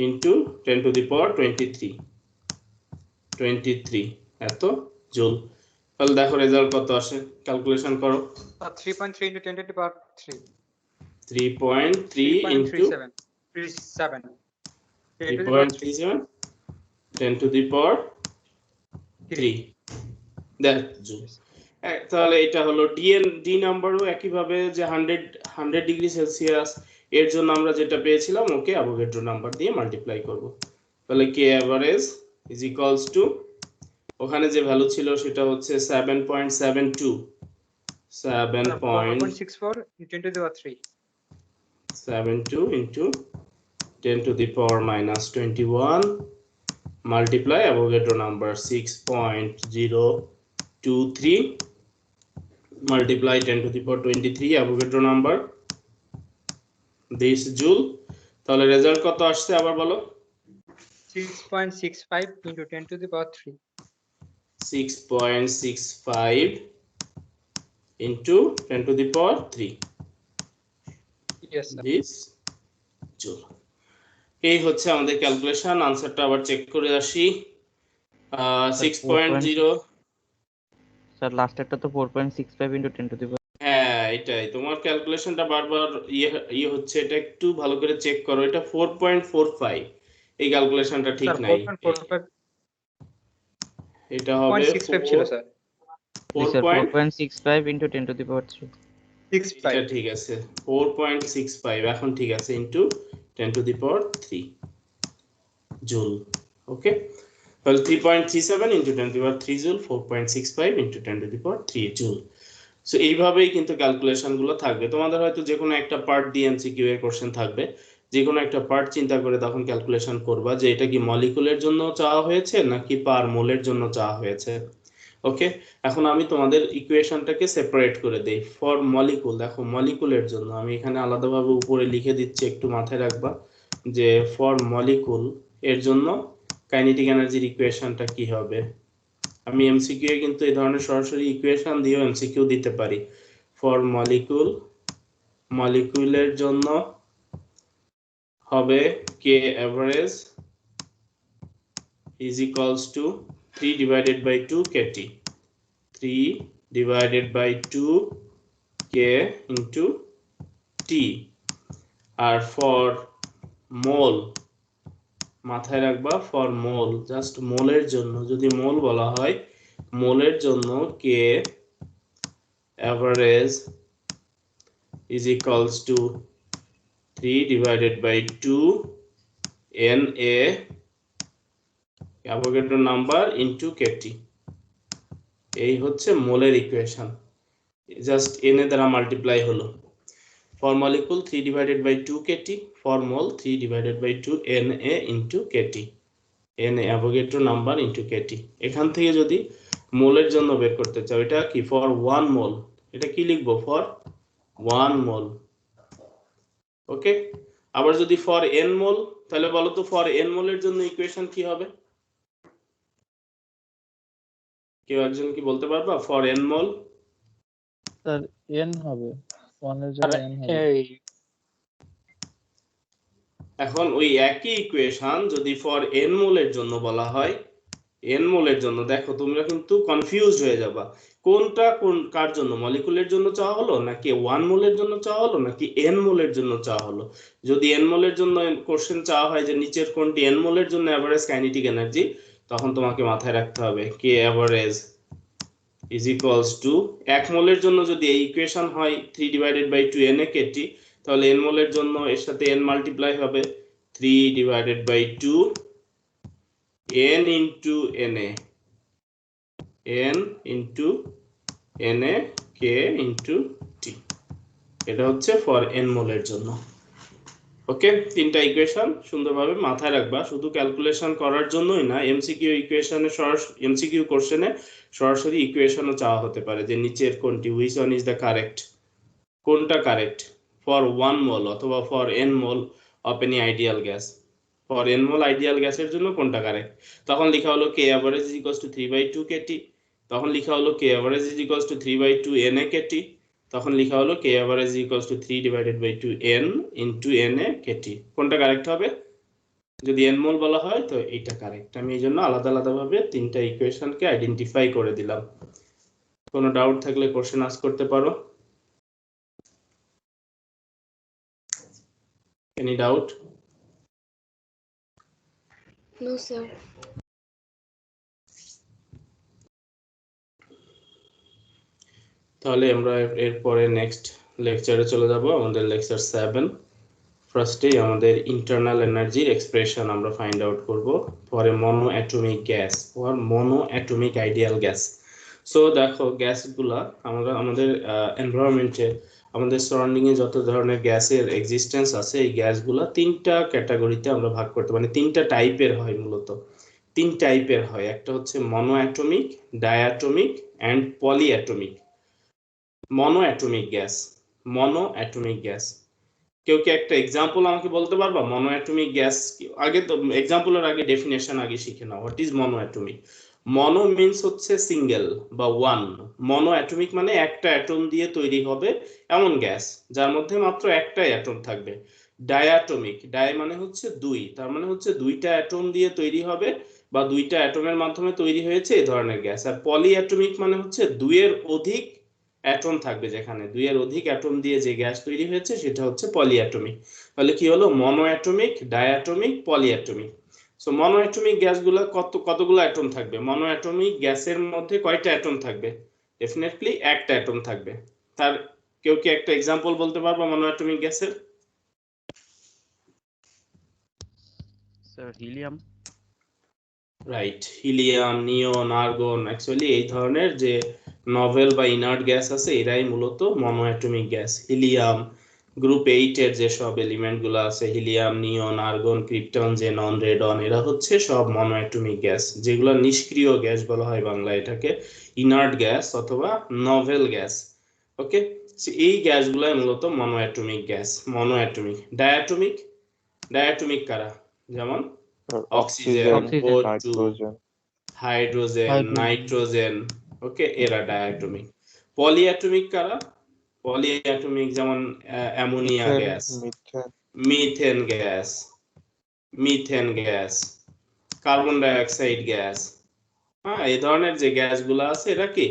A: into 10 to the power 23 এত জুল। তাহলে দেখো রেজাল্ট কত আসে, ক্যালকুলেশন করো।
C: 3.3 into 10 to the power 3.
A: 3.3 into
C: 3.37. 10 to the power 3.
A: 3.37 10 to the power 3 that joule. তাহলে এটা হলো D নাম্বারও একইভাবে যে 100 ডিগ্রি সেলসিয়াস এর জন্য আমরা যেটা পেয়েছিলাম ওকে অ্যাভোগাড্রো নাম্বার দিয়ে মাল্টিপ্লাই করব। তাহলে কে অ্যাভারেজ ইজ ইকুয়ালস টু, ওখানে যে ভ্যালু ছিল সেটা হচ্ছে 7.72
C: 4.64 into 10 to the power 3.
A: 7.72 into 10 to the power minus 21 multiply Avogadro number 6.023 multiply 10 to the power 23 Avogadro number this joule। তাহলে রেজাল্ট কত আসছে আবার বলো।
C: 6.65 into 10 to the power 3.
A: 6.65 into 10 to the power 3
C: Yes, sir.
A: this joule। এই হচ্ছে আমাদের calculation. আনসারটা আবার চেক করে আসি। 6.0
D: স্যার লাস্টেরটা তো 4.65 into 10 to the power।
A: হ্যাঁ এটাই, তোমার ক্যালকুলেশনটা বারবার ইয়ে হচ্ছে, এটা একটু ভালো করে চেক করো। এটা 4.45, এই ক্যালকুলেশনটা ঠিক
C: Sir,
A: নাই।
C: 4.45.
A: এটা হবে
C: 0.65 ছিল sir.
D: G sir 4.65 into 10 to the power 3।
C: 65.
A: এটা ঠিক আছে 4.65 এখন ঠিক আছে into 10 to the power 3 joule. Okay, তাহলে 3.37 into 10 to the power 3 joule, 4.65 into 10 to the power 3 joule. So এইভাবেই কিন্তু ক্যালকুলেশন গুলো থাকবে। তোমাদের হয়তো যে কোনো একটা পার্ট দিয়ে এমসিকিউ এর কোশ্চেন থাকবে, যে কোনো একটা পার্ট চিন্তা করে তখন ক্যালকুলেশন করবা যে এটা কি মলিকুলের জন্য চাওয়া হয়েছে নাকি পার মোলের জন্য চাওয়া হয়েছে। ওকে, এখন আমি তোমাদের ইকুয়েশনটাকে সেপারেট করে দেই। ফর মলিকুল, দেখো মলিকুলের জন্য আমি এখানে আলাদাভাবে উপরে লিখে দিচ্ছি, একটু মাথায় রাখবা যে ফর মলিকুল এর জন্য কাইনেটিক এনার্জির ইকুয়েশনটা কি হবে। আমি এমসিকিউ এ কিন্তু এই ধরনের সরাসরি ইকুয়েশন দিয়েও এমসিকিউ দিতে পারি। ফর মলিকুলের জন্য হবে K average is equals to 3 divided by 2 kt, 3 divided by 2 k into t। আর ফর মোল মাথায় রাখবা, ফর মোল জাস্ট মোলের জন্য, যদি মোল বলা হয় মোলের জন্য K average is equals to 3 divided by 2 Na Avogadro number into kt। এই হচ্ছে মোলের ইকুয়েশন, জাস্ট Na দ্বারা মাল্টিপ্লাই হলো। For molecule 3 divided by 2 kt, for mole 3 divided by 2 Na into kt, Na Avogadro number into kt। এখান থেকে যদি মোলের জন্য বের করতে চাও, এটা কি ফর 1 মোল, এটা কি লিখবো ফর 1 মোল। ওকে, আবার যদি ফর n মোল, তাহলে বলো তো ফর n মোলের জন্য ইকুয়েশন কি হবে, কেউ একজন কি বলতে পারবা for n mole?
B: Sir n হবে, 1 এর জায়গায় n হবে।
A: এখন ওই একই ইকুয়েশন যদি ফর n মোলের জন্য বলা হয়, n মোলের জন্য দেখো তোমরা কিন্তু কনফিউজড হয়ে যাবা, কোনটা কার জন্য, মলিকুলের জন্য চাওয়া হলো নাকি 1 মোলের জন্য চাওয়া হলো নাকি n মোলের জন্য চাওয়া হলো। যদি n মোলের জন্য কোশ্চেন চাওয়া হয় যে নিচের কোনটি n মোলের জন্য অ্যাভারেজ কাইনেটিক এনার্জি, তখন তোমাকে মাথায় রাখতে হবে K average is equals two 1 মোলের জন্য যদি এই ইকুয়েশন হয় 3 divided by 2 Na kt, তাহলে n মোলের জন্য এর সাথে n মাল্টিপ্লাই হবে 3 divided by 2 n into Na, n into Na k into এটা হচ্ছে ফর n মোলের জন্য। ওকে, তিনটা ইকুয়েশন সুন্দরভাবে মাথায় রাখবা, শুধু ক্যালকুলেশন করার জন্যই না, এমসিকিউ ইকুয়েশনে এমসিকিউ কোশ্চেনে সরাসরি ইকুয়েশনও চাওয়া হতে পারে যে নিচের কোনটি, which one is the correct, কোনটা কারেক্ট ফর 1 মোল অথবা for n mole of any ideal gas, for n mole ideal গ্যাসের জন্য কোনটা কারেক্ট। তখন লেখা হলো k average is equals two 3/2 kT, তখন লেখা হলো k average is equals two 3/2 na kT, তখন লেখা হলো k average is equals two 3/2 n into na kT। কোনটা কারেক্ট হবে? যদি n মোল বলা হয় তো এইটা কারেক্ট। আমি এই জন্য আলাদা আলাদা ভাবে তিনটা ইকুয়েশনকে আইডেন্টিফাই করে দিলাম। কোনো ডাউট থাকলে কোশ্চেন আস্ক করতে পারো। Any doubt?
F: No, sir.
A: তাহলে আমরা এরপরে নেক্সট লেকচারে চলে যাব, আমাদের লেকচার 7। ফার্স্টেই আমাদের ইন্টারনাল এনার্জির এক্সপ্রেশন আমরা ফাইন্ড আউট করব, পরে মনো অ্যাটমিক গ্যাস, পর মনো অ্যাটমিক আইডিয়াল গ্যাস। সো দেখো গ্যাসগুলা আমরা আমাদের এনভায়রনমেন্টে, আমাদের সারাউন্ডিং এ যত ধরনের গ্যাসের এক্সিস্টেন্স আছে, এই গ্যাসগুলা তিনটা ক্যাটাগরিতে আমরা ভাগ করতে পারি, তিনটা টাইপের হয়, মূলত তিন টাইপের হয়। একটা হচ্ছে monoatomic, diatomic and polyatomic. Monoatomic gas, monoatomic gas, কেউ কি একটা এক্সাম্পল আমাকে বলতে পারবা মনো অ্যাটমিক গ্যাস? আগে তো এক্সাম্পলের আগে ডেফিনেশন আগে শিখে নাও, what is monoatomic. Mono means হচ্ছে সিঙ্গেল বা ওয়ান, মনো অ্যাটমিক মানে একটা অ্যাটম দিয়ে তৈরি হবে এমন গ্যাস যার মধ্যে মাত্র একটাই অ্যাটম থাকবে। ডায়াটমিক, ডায় মানে হচ্ছে দুই, তার মানে হচ্ছে দুইটা অ্যাটম দিয়ে তৈরি হবে বা দুইটা অ্যাটমের মাধ্যমে তৈরি হয়েছে এই ধরনের গ্যাস। আর পলি অ্যাটমিক মানে হচ্ছে দুইয়ের অধিক অ্যাটম থাকবে, যেখানে দুইয়ের অধিক অ্যাটম দিয়ে যে গ্যাস তৈরি হয়েছে সেটা হচ্ছে পলিঅ্যাটমিক। তাহলে কি হলো? মনো অ্যাটমিক, ডায়াটমিক, পলিঅ্যাটমিক। সো মনো অ্যাটমিক গ্যাসগুলো কতগুলো অ্যাটম থাকবে? মনো অ্যাটমিক গ্যাসের মধ্যে কয়টা অ্যাটম থাকবে? ডেফিনেটলি একটা অ্যাটম থাকবে। তার কেউ কি একটা এক্সাম্পল বলতে পারবে মনো অ্যাটমিক গ্যাসের?
D: Sir helium.
A: রাইট, হিলিয়াম, নিয়ন, আর্গন, অ্যাকচুয়ালি এই ধরনের যে নভেল বা ইনার্ট গ্যাস আছে এরাই মূলত মনো অ্যাটমিক গ্যাস। হিলিয়াম গ্রুপ 8 এর যে সব এলিমেন্ট গুলো আছে, হিলিয়াম, নিয়ন, আর্গন, ক্রিপ্টন, জেনন, রেডন, এরা হচ্ছে সব মনো অ্যাটমিক গ্যাস, যেগুলো নিষ্ক্রিয় গ্যাস বলা হয় বাংলায় এটাকে, ইনার্ট গ্যাস অথবা নভেল গ্যাস। ওকে, এই গ্যাসগুলাই মূলত মনো atomic gas, monoatomic. Diatomic, diatomic কারা? যেমন অক্সিজেন, O2, হাইড্রোজেন, নাইট্রোজেন। ওকে, এরা ডায়াটমিক। পলিঅ্যাটমিক কারা? পলিঅ্যাটমিক যেমন ammonia gas, methane gas, methane gas, carbon dioxide gas. হ্যাঁ, এই ধরনের যে গ্যাসগুলো আছে এরা কি?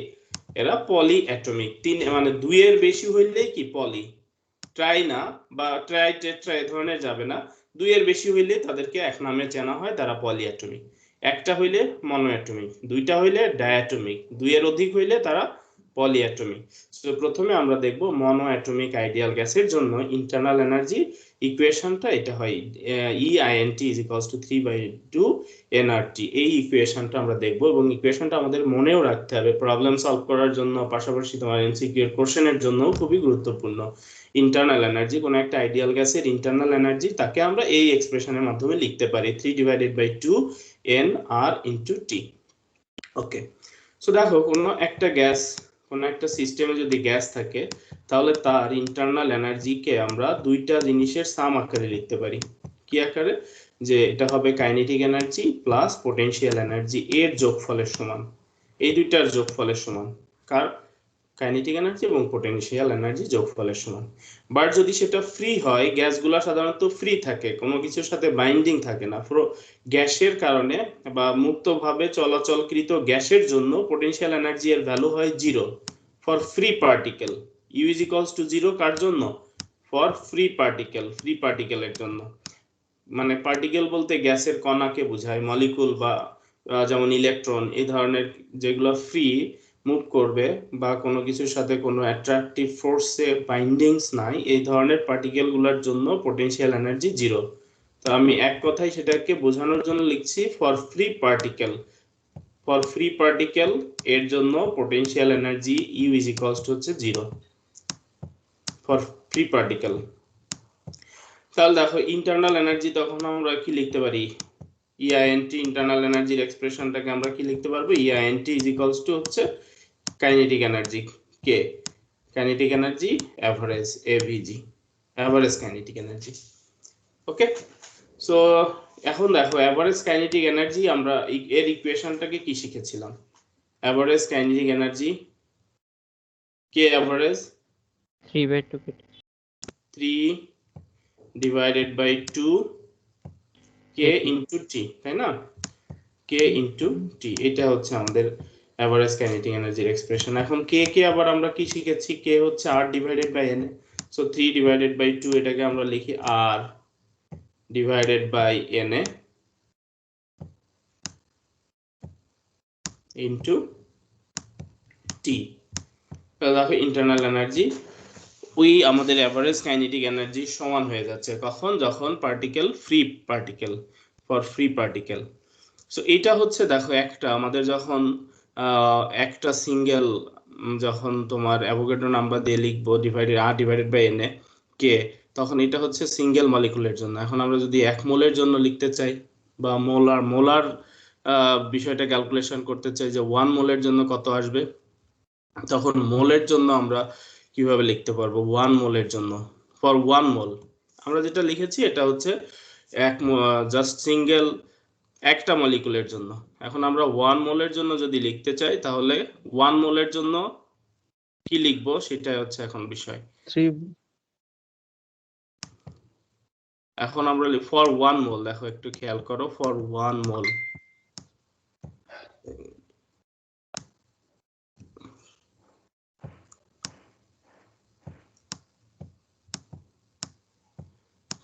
A: এরা পলিঅ্যাটমিক। তিন মানে দুইয়ের বেশি হইলেই কি পলি, ট্রাই না বা ট্রাই টেট্রা এই ধরনের যাবে না, দুইয়ের বেশি হইলে তাদেরকে এক নামে চেনা হয়, তারা পলিঅ্যাটমিক। একটা হইলে মনোঅ্যাটমিক, দুইটা হইলে ডায়াটমিক, দুইয়ের অধিক হইলে তারা পলিঅ্যাটমিক। তো প্রথমে আমরা দেখব মনোঅ্যাটমিক আইডিয়াল গ্যাসের জন্য ইন্টারনাল এনার্জি ইকুয়েশনটা, এটা হয় EINT = 3/2 nRT। এই ইকুয়েশনটা আমরা দেখব এবং ইকুয়েশনটা আমাদের মনেও রাখতে হবে প্রবলেম সলভ করার জন্য, পাশাপাশি তোমার এমসিকিউ এর কোশ্চেনের জন্য খুবই গুরুত্বপূর্ণ। ইন্টারনাল এনার্জি, কোন একটা আইডিয়াল গ্যাসের ইন্টারনাল এনার্জি, তাকে আমরা এই এক্সপ্রেশনের মাধ্যমে লিখতে পারি 3/2 nR × T। ওকে, সো দেখো কোন একটা গ্যাস, কোন একটা সিস্টেমে যদি গ্যাস থাকে তাহলে তার ইন্টারনাল এনার্জিকে আমরা দুইটা জিনিসের সাম আকারে লিখতে পারি। কি আকারে? যে এটা হবে kinetic energy plus potential energy এর যোগফলের সমান, এই দুইটার যোগফলের সমান। কার? কাইনেটিক এনার্জি এবং পটেনশিয়াল এনার্জি যোগফলের সমান। বাট যদি সেটা ফ্রি হয়, গ্যাসগুলো সাধারণত ফ্রি থাকে, কোনো কিছুর সাথে বাইন্ডিং থাকে না, গ্যাসের কারণে বা মুক্তভাবে চলাচলকৃত গ্যাসের জন্য পটেনশিয়াল এনার্জি এর ভ্যালু হয় 0 ফর ফ্রি পার্টিকেল। U = 0 কার জন্য? ফর ফ্রি পার্টিকেল, ফ্রি পার্টিকেলের জন্য। মানে পার্টিকেল বলতে গ্যাসের কণাকে বোঝায়, মলিকুল বা যেমন ইলেকট্রন, এই ধরনের যেগুলো ফ্রি মুভ করবে বা কোনো কিছুর সাথে কোনো অ্যাট্রাকটিভ ফোর্সে বাইন্ডিংস নাই, এই ধরনের পার্টিকেল গুলোর জন্য পটেনশিয়াল এনার্জি 0। তো আমি এক কথায় সেটাকে বোঝানোর জন্য লিখছি for free particle. For free particle এর জন্য potential energy U = 0। For free particle. তাহলে দেখো ইন্টারনাল এনার্জি তখন আমরা কি লিখতে পারি, EINT ইন্টারনাল এনার্জির এক্সপ্রেশনটাকে আমরা কি লিখতে পারবো, EINT ইজ ইকুয়ালস টু হচ্ছে kinetic energy K, kinetic energy average AVG, average kinetic energy. Okay, so এখন দেখো অ্যাভারেজ কাইনেটিক এনার্জি আমরা এর ইকুয়েশনটাকে কি শিখেছিলাম, অ্যাভারেজ কাইনেটিক এনার্জি কে অ্যাভারেজ
D: 3/2 কেটে
A: 3 divided by 2 k into t, তাই না, k into t, এটা হচ্ছে আমাদের অ্যাভারেজ কাইনেটিক এনার্জির এক্সপ্রেশন। এখন k কে আবার আমরা কি শিখেছি, k হচ্ছে r divided by n, so 3 divided by 2 এটাকে আমরা লিখি r divided by n into t। তাহলে দেখো ইন্টারনাল এনার্জি ওই আমাদের অ্যাভারেজ কাইনেটিক এনার্জি সমান হয়ে যাচ্ছে কখন, যখন particle free particle, for free particle. So এটা হচ্ছে দেখো একটা আমাদের যখন একটা সিঙ্গেল যখন তোমার অ্যাভোগাড্রো নাম্বার দিয়ে লিখবো ডিভাইডেড বাই এন কে, তখন এটা হচ্ছে সিঙ্গেল মলিকুলের জন্য। এখন আমরা যদি 1 মোলের জন্য লিখতে চাই বা মোলার বিষয়টা ক্যালকুলেশন করতে চাই যে 1 মোলের জন্য কত আসবে, তখন মোলের জন্য আমরা কিভাবে লিখতে পারবো, 1 মোলের জন্য ফর 1 মোল আমরা যেটা লিখেছি এটা হচ্ছে জাস্ট সিঙ্গেল একটা মলিকুলের জন্য। এখন আমরা 1 মোলের জন্য যদি লিখতে চাই তাহলে 1 মোলের জন্য কি লিখবো সেটাই হচ্ছে এখন বিষয়।
B: 3
A: এখন আমরা ফর 1 মোল, দেখো একটু খেয়াল করো, ফর 1 মোল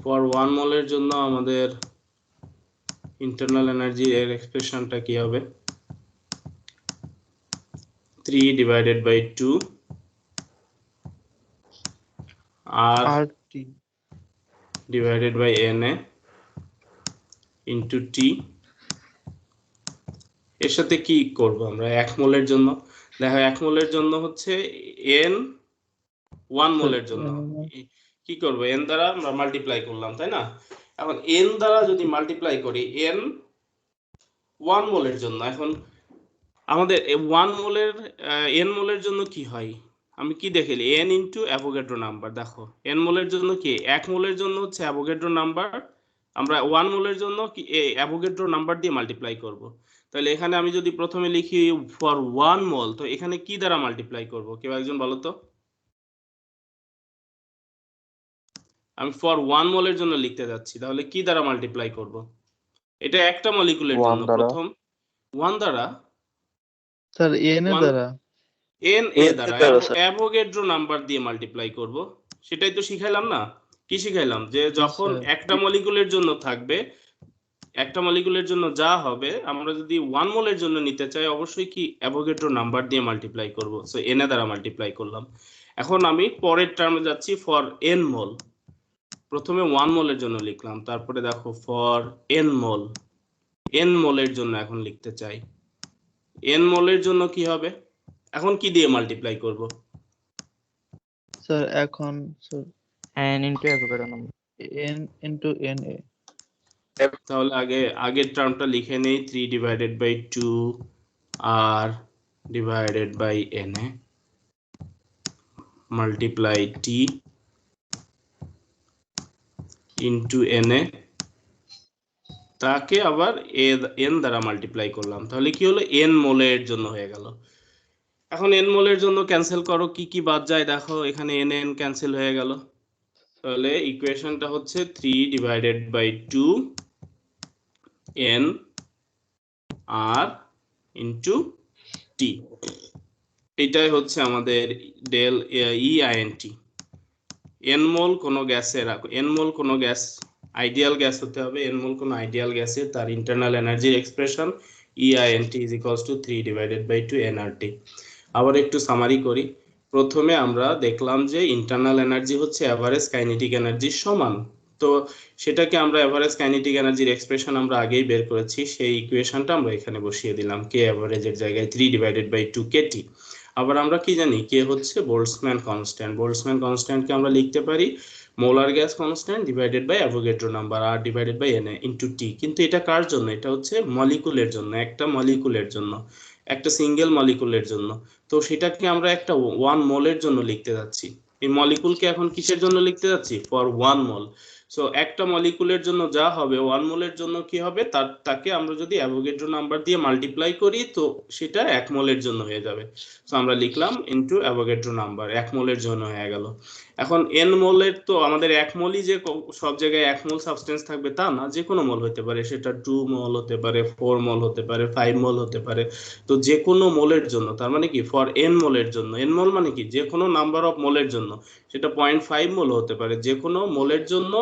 A: ফর 1 মোলের জন্য আমাদের ইন্টারনাল এনার্জি এর এক্সপ্রেশনটা কি হবে, 3 divided by 2 r
B: RT
A: divided by Na into t। এর সাথে কি করব আমরা 1 মোলের জন্য, দেখো 1 মোলের জন্য হচ্ছে n, 1 মোলের জন্য কি করব, n দ্বারা আমরা মাল্টিপ্লাই করলাম, তাই না। এখন n দ্বারা যদি মাল্টিপ্লাই করি n 1 মোলের জন্য, এখন আমাদের 1 মোলের n মোলের জন্য কি হয়, আমি কি দেখেলি n ইনটু অ্যাভোগাড্রো নাম্বার, দেখো n মোলের জন্য কি 1 মোলের জন্য হচ্ছে অ্যাভোগাড্রো নাম্বার, আমরা 1 মোলের জন্য কি অ্যাভোগাড্রো নাম্বার দিয়ে মাল্টিপ্লাই করব। তাহলে এখানে আমি যদি প্রথমে লিখি ফর 1 মোল, তো এখানে কি দ্বারা মাল্টিপ্লাই করব, কেউ একজন বলো তো। আমি ফর 1 মোলের জন্য লিখতে যাচ্ছি, তাহলে কি দ্বারা মাল্টিপ্লাই করব, এটা একটা মলিকুলের জন্য প্রথম 1 দ্বারা,
B: স্যার এন এর
A: 1
B: দ্বারা
A: n a দ্বারা অ্যাভোগাড্রো নাম্বার দিয়ে মাল্টিপ্লাই করব, সেটাই তো শিখাইলাম না, কি শিখাইলাম যে যখন একটা মলিকুলের জন্য থাকবে, একটা মলিকুলের জন্য যা হবে আমরা যদি 1 মোলের জন্য নিতে চাই অবশ্যই কি অ্যাভোগাড্রো নাম্বার দিয়ে মাল্টিপ্লাই করব, সো n এ দ্বারা মাল্টিপ্লাই করলাম। এখন আমি পরের টার্মে যাচ্ছি ফর n মোল, প্রথমে 1 মোলের জন্য লিখলাম, তারপরে দেখো ফর n মোল, n মোলের জন্য এখন লিখতে চাই, n মোলের জন্য কি হবে, এখন কি দিয়ে মাল্টিপ্লাই করব,
B: স্যার এখন sir
D: n into Avogadro number
B: n into Na
A: তাহলে আগের টার্মটা লিখে নেই, 3 divided by 2 r divided by Na multiply t into Na, তাকে আবার n দ্বারা মাল্টিপ্লাই করলাম, তাহলে কি হলো n মোলের জন্য হয়ে গেল। এখন n মোলের জন্য ক্যান্সেল করো, কি কি বাদ যায় দেখো, এখানে n ক্যান্সেল হয়ে গেল, তাহলে ইকুয়েশনটা হচ্ছে 3 divided by 2 n r into t, এটাই হচ্ছে আমাদের ডেল EINT। n মোল কোন গ্যাসের, n মোল কোন গ্যাস আইডিয়াল গ্যাস হতে হবে, n মোল কোন আইডিয়াল গ্যাসের তার ইন্টারনাল এনার্জির expression EINT is equals to 3 divided by 2 nRT। আবার একটু সামারি করি, প্রথমে আমরা দেখলাম যে ইন্টারনাল এনার্জি হচ্ছে অ্যাভারেজ কাইনেটিক এনার্জির সমান, তো সেটাকে আমরা অ্যাভারেজ কাইনেটিক এনার্জির এক্সপ্রেশন আমরা আগেই বের করেছি, সেই ইকুয়েশনটা আমরা এখানে বসিয়ে দিলাম, কে অ্যাভারেজের জায়গায় 3 divided by 2 kT। আবার আমরা কি জানি কে হচ্ছে বোল্টজম্যান কনস্ট্যান্ট। বোল্টজম্যান কনস্ট্যান্টকে আমরা লিখতে পারি molar gas constant divided by Avogadro number R divided by N into T. কিন্তু এটা কার জন্য? এটা হচ্ছে মলিকুলের জন্য, একটা মলিকুলের জন্য, একটা সিঙ্গেল মলিকুলের জন্য। তো সেটাকে আমরা একটা 1 মোলের জন্য লিখতে যাচ্ছি। এই মলিকুলকে এখন কিসের জন্য লিখতে যাচ্ছি? For 1 mole. সো একটা মলিকুলের জন্য যা হবে 1 মোলের জন্য কি হবে, তাকে আমরা যদি অ্যাভোগাড্রো নাম্বার দিয়ে মাল্টিপ্লাই করি তো সেটা 1 মোলের জন্য হয়ে যাবে। সো আমরা লিখলাম ইনটু অ্যাভোগাড্রো নাম্বার, 1 মোলের জন্য হয়ে গেল। এখন n মোলের তো আমাদের 1 মোলই যে সব জায়গায় 1 মোল সাবস্টেন্স থাকবে তা না, যে কোনো মোল হতে পারে, সেটা 2 মোল হতে পারে, 4 মোল হতে পারে, 5 মোল হতে পারে। তো যে কোনো মোলের জন্য, তার মানে কি ফর n মোলের জন্য, n মোল মানে কি যে কোনো নাম্বার অফ মোলের জন্য, সেটা 0.5 মোল হতে পারে, যে কোনো মোলের জন্য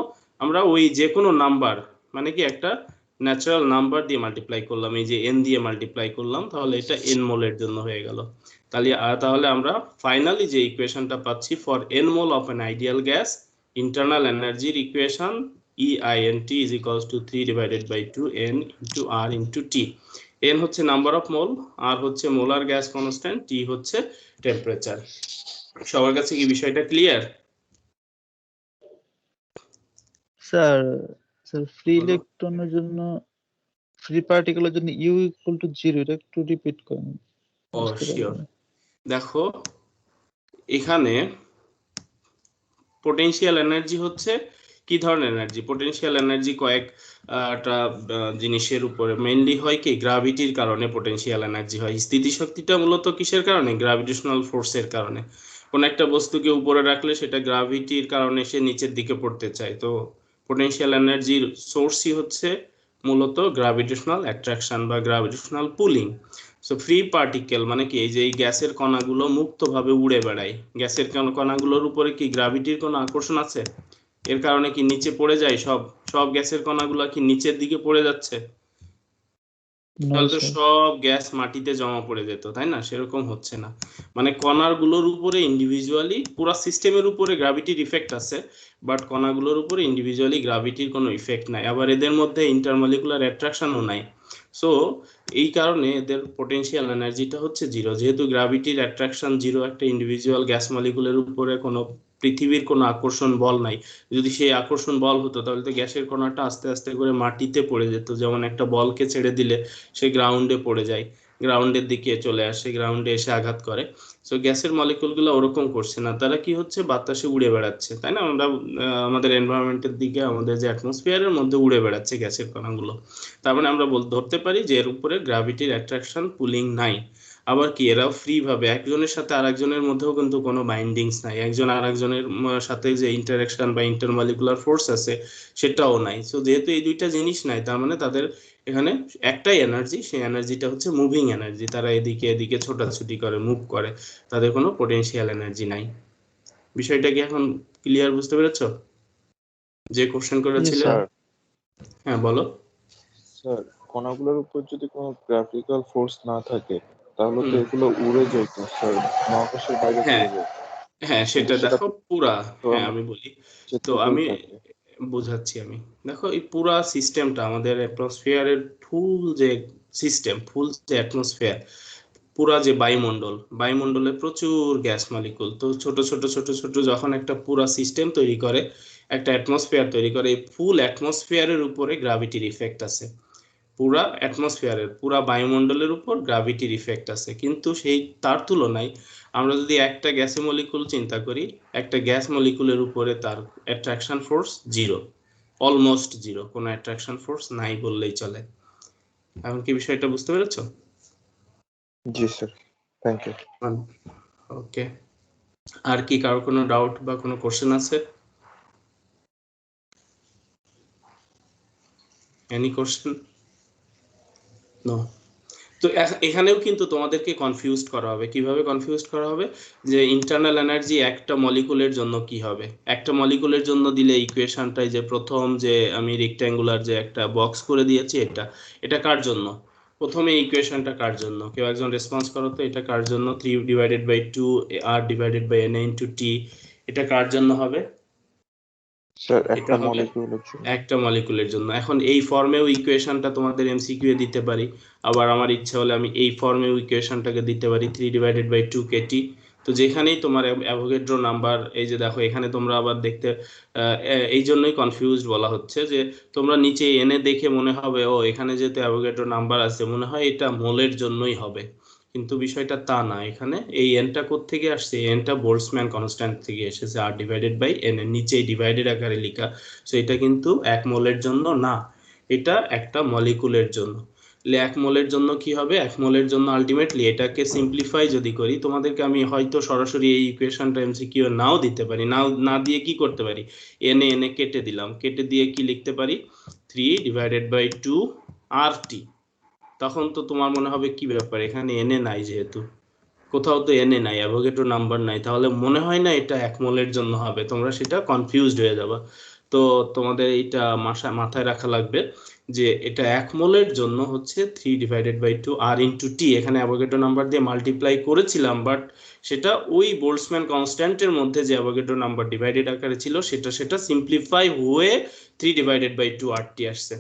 A: আমরা ওই যে কোনো নাম্বার মানে কি একটা ন্যাচারাল নাম্বার দিয়ে মাল্টিপ্লাই করলাম, এই যে n দিয়ে মাল্টিপ্লাই করলাম, তাহলে এটা n মোলের জন্য হয়ে গেল। তাহলে আমরা ফাইনালি যে ইকুয়েশনটা পাচ্ছি for n mole of an ideal gas, internal এনার্জির equation EINT is equals to 3 divided by 2n into r into t। n হচ্ছে নাম্বার অফ মোল, r হচ্ছে মোলার গ্যাস কনস্ট্যান্ট, t হচ্ছে টেম্পারেচার। সবার কাছে কি বিষয়টা ক্লিয়ার?
B: স্যার স্যার ফ্রি
A: বলো।
B: ইলেকট্রনের জন্য, ফ্রি পার্টিকেলের জন্য ইউ ইকুয়াল টু 0, এটা একটু রিপিট করেন।
A: ও
B: বুঝতে
A: শিওর।
B: পারলাম না।
A: দেখো এখানে পোটেনশিয়াল এনার্জি হচ্ছে কি ধরনের এনার্জি? পোটেনশিয়াল এনার্জি কয়েকটা জিনিসের উপরে মেইনলি হয় কি, গ্র্যাভিটির কারণে পোটেনশিয়াল এনার্জি হয়। স্থিতিশক্তিটা মূলত কিসের কারণে? গ্র্যাভিটেশনাল ফোর্সের কারণে। কোন একটা বস্তুকে উপরে রাখলে সেটা গ্র্যাভিটির কারণে সে নিচের দিকে পড়তে চায়। তো পোটেনশিয়াল এনার্জির সোর্সই হচ্ছে মূলত গ্র্যাভিটেশনাল অ্যাট্রাকশন বা gravitational pulling. So free particle মানে কি, এই যে এই গ্যাসের কণাগুলো মুক্তভাবে উড়ে বেড়ায়, গ্যাসের কণাগুলোর উপরে কি গ্র্যাভিটির কোনো আকর্ষণ আছে? এর কারণে কি নিচে পড়ে যায়? সব সব গ্যাসের কণাগুলো কি নিচের দিকে পড়ে যাচ্ছে?
B: No,
A: তাহলে তো
B: sir.
A: সব গ্যাস মাটিতে জমা পড়ে যেত, তাই না? সেরকম হচ্ছে না। মানে কণাগুলোর উপরে ইন্ডিভিজুয়ালি, পুরো সিস্টেমের উপরে গ্র্যাভিটির ইফেক্ট আছে, বাট কণাগুলোর উপরে ইন্ডিভিজুয়ালি গ্র্যাভিটির কোনো ইফেক্ট নাই। আবার এদের মধ্যে ইন্টারমলিকুলার অ্যাট্রাকশনও নাই। সো এই কারণে এদের পোটেনশিয়াল এনার্জিটা হচ্ছে জিরো। যেহেতু গ্র্যাভিটির অ্যাট্রাকশন জিরো, একটা ইন্ডিভিজুয়াল গ্যাস মলিকুলের উপরে কোনো পৃথিবীর কোনো আকর্ষণ বল নাই। যদি সেই আকর্ষণ বল হতো তাহলে তো গ্যাসের কণাটা আস্তে আস্তে করে মাটিতে পড়ে যেত। যেমন একটা বলকে ছেড়ে দিলে সে গ্রাউন্ডে পড়ে যায়, গ্রাউন্ডের দিকে চলে আসে, গ্রাউন্ডে এসে আঘাত করে। সো গ্যাসের মলিকুলগুলো ওরকম করছে না, তারা কি হচ্ছে বাতাসে উড়ে বেড়াচ্ছে, তাই না? আমরা আমাদের এনভায়রনমেন্টের দিকে, আমাদের যে অ্যাটমসফিয়ারের মধ্যে উড়ে বেড়াচ্ছে গ্যাসের কণাগুলো। তার মানে আমরা ধরতে পারি যে এর উপরে গ্র্যাভিটির অ্যাট্রাকশন পুলিং নাই। আবার কি এরাও ফ্রি ভাবে একজনের সাথে আরেকজনের মধ্যেও কিন্তু কোনো বাইন্ডিংস নাই, একজন আরেকজনের সাথে যে ইন্টারাকশন বা ইন্টারমলিকুলার ফোর্স আছে সেটাও নাই। সো যেহেতু এই দুইটা জিনিস নাই, তার মানে তাদের এখানে একটাই এনার্জি, সেই এনার্জিটা হচ্ছে মুভিং এনার্জি। তারা এদিকে এদিকে ছোটাছুটি করে, মুভ করে, তাদের কোনো পোটেনশিয়াল এনার্জি নাই। বিষয়টা কি এখন ক্লিয়ার, বুঝতে পেরেছো? যে কোশ্চেন করেছিলে।
B: স্যার।
A: হ্যাঁ বলো।
F: স্যার, কণাগুলোর উপর যদি কোনো গ্রাভিটিক্যাল ফোর্স না থাকে তাহলে তো এগুলো উড়ে যেত স্যার, মহাকাশের বাইরে
A: হ্যাঁ
F: চলে যেত।
A: হ্যাঁ,
F: কিন্তু
A: সেটা
F: সেটা
A: দেখো পুরা,
F: তো
A: হ্যাঁ আমি বলি, তো
F: যেতেই
A: আমি
F: থাকে।
A: বুঝাচ্ছি। আমি দেখো এই পুরা সিস্টেমটা আমাদের অ্যাটমসফিয়ারের ফুল যে সিস্টেম, ফুল যে অ্যাটমসফিয়ার, পুরা যে বায়ুমণ্ডল, বায়ুমণ্ডলে প্রচুর গ্যাস মলিকুল। তো ছোট ছোট ছোট ছোট যখন একটা পুরা সিস্টেম তৈরি করে, একটা অ্যাটমসফিয়ার তৈরি করে, এই ফুল অ্যাটমসফিয়ারের উপরে গ্র্যাভিটির ইফেক্ট আছে। পুরা অ্যাটমসফিয়ারের, পুরা বায়ুমণ্ডলের উপর গ্র্যাভিটির ইফেক্ট আছে। কিন্তু সেই তার তুলনায় আমরা যদি একটা গ্যাসে মলিকুল চিন্তা করি, একটা গ্যাস মলিকুলের উপরে তার attraction force zero, almost zero, কোনো অ্যাট্রাকশন ফোর্স নাই বললেই চলে। এখন কি বিষয়টা বুঝতে পেরেছো?
F: জি স্যার, থ্যাংক ইউ।
A: ওকে, আর কি কারো কোনো ডাউট বা কোনো কোশ্চেন আছে? Any question? নো। তো এখানেও কিন্তু তোমাদেরকে কনফিউজড করা হবে। কিভাবে কনফিউজড করা হবে? যে ইন্টারনাল এনার্জি একটা মলিকুলের জন্য কি হবে, একটা মলিকুলের জন্য দিলে ইকুয়েশনটাই যে প্রথম যে আমি রেক্ট্যাঙ্গুলার যে একটা বক্স করে দিয়েছি, এটা কার জন্য? প্রথমে ইকুয়েশনটা কার জন্য? কেউ একজন রেসপন্স করো তো, এটা কার জন্য? 3 divided by 2 r divided by n into t, এটা কার জন্য হবে?
F: স্যার
A: এটা
F: একটা
A: হবে
F: মলিকিউলের জন্য।
A: একটা মলিকুলের জন্য। এখন এই ফর্মেও ইকুয়েশনটা তোমাদের এমসিকিউ এ দিতে পারি, আবার আমার ইচ্ছা হলে আমি এই ফর্মেও ইকুয়েশনটাকে দিতে পারি 3/2 kT। তো যেখানেই তোমার অ্যাভোগাড্রো নাম্বার, এই যে দেখো এখানে তোমরা আবার দেখতে এই জন্যই কনফিউজড বলা হচ্ছে যে তোমরা নিচে এনে দেখে মনে হবে ও এখানে যেহেতু অ্যাভোগাড্রো নাম্বার আছে মনে হয় এটা মোলের জন্যই হবে, কিন্তু বিষয়টা তা না। এখানে এই এনটা কোত্থেকে আসছে, এনটা বোল্টজম্যান কনস্ট্যান্ট থেকে এসেছে, R/N এর নিচেই ডিভাইডেড আকারে লেখা। সো এটা কিন্তু 1 মোলের জন্য না, এটা একটা মলিকুলের জন্য। তাহলে 1 মোলের জন্য কি হবে, 1 মোলের জন্য আলটিমেটলি এটাকে সিম্পলিফাই যদি করি, তোমাদেরকে আমি হয়তো সরাসরি এই ইকুয়েশনটা এমসিকিউ নাও দিতে পারি, না দিয়ে কি করতে পারি, এনে এনে কেটে দিলাম, কেটে দিয়ে কি লিখতে পারি 3/2 RT। তখন তো তোমার মনে হবে কি ব্যাপার, এখানে এনে নাই, যেহেতু কোথাও তো এনে নাই, অ্যাভোগাড্রো নাম্বার নাই, তাহলে মনে হয় না এটা 1 মোলের জন্য হবে, তোমরা সেটা কনফিউজড হয়ে যাবে। তো তোমাদের এইটা মাথায় রাখা লাগবে যে এটা 1 মোলের জন্য হচ্ছে 3/2 R/T। এখানে অ্যাভোগাড্রো নাম্বার দিয়ে মাল্টিপ্লাই করেছিলাম, বাট সেটা ওই বোল্টজম্যান কনস্ট্যান্টের মধ্যে যে অ্যাভোগাড্রো নাম্বার ডিভাইডেড আকারে ছিল সেটা সিম্পলিফাই হয়ে 3/2 RT আসছে।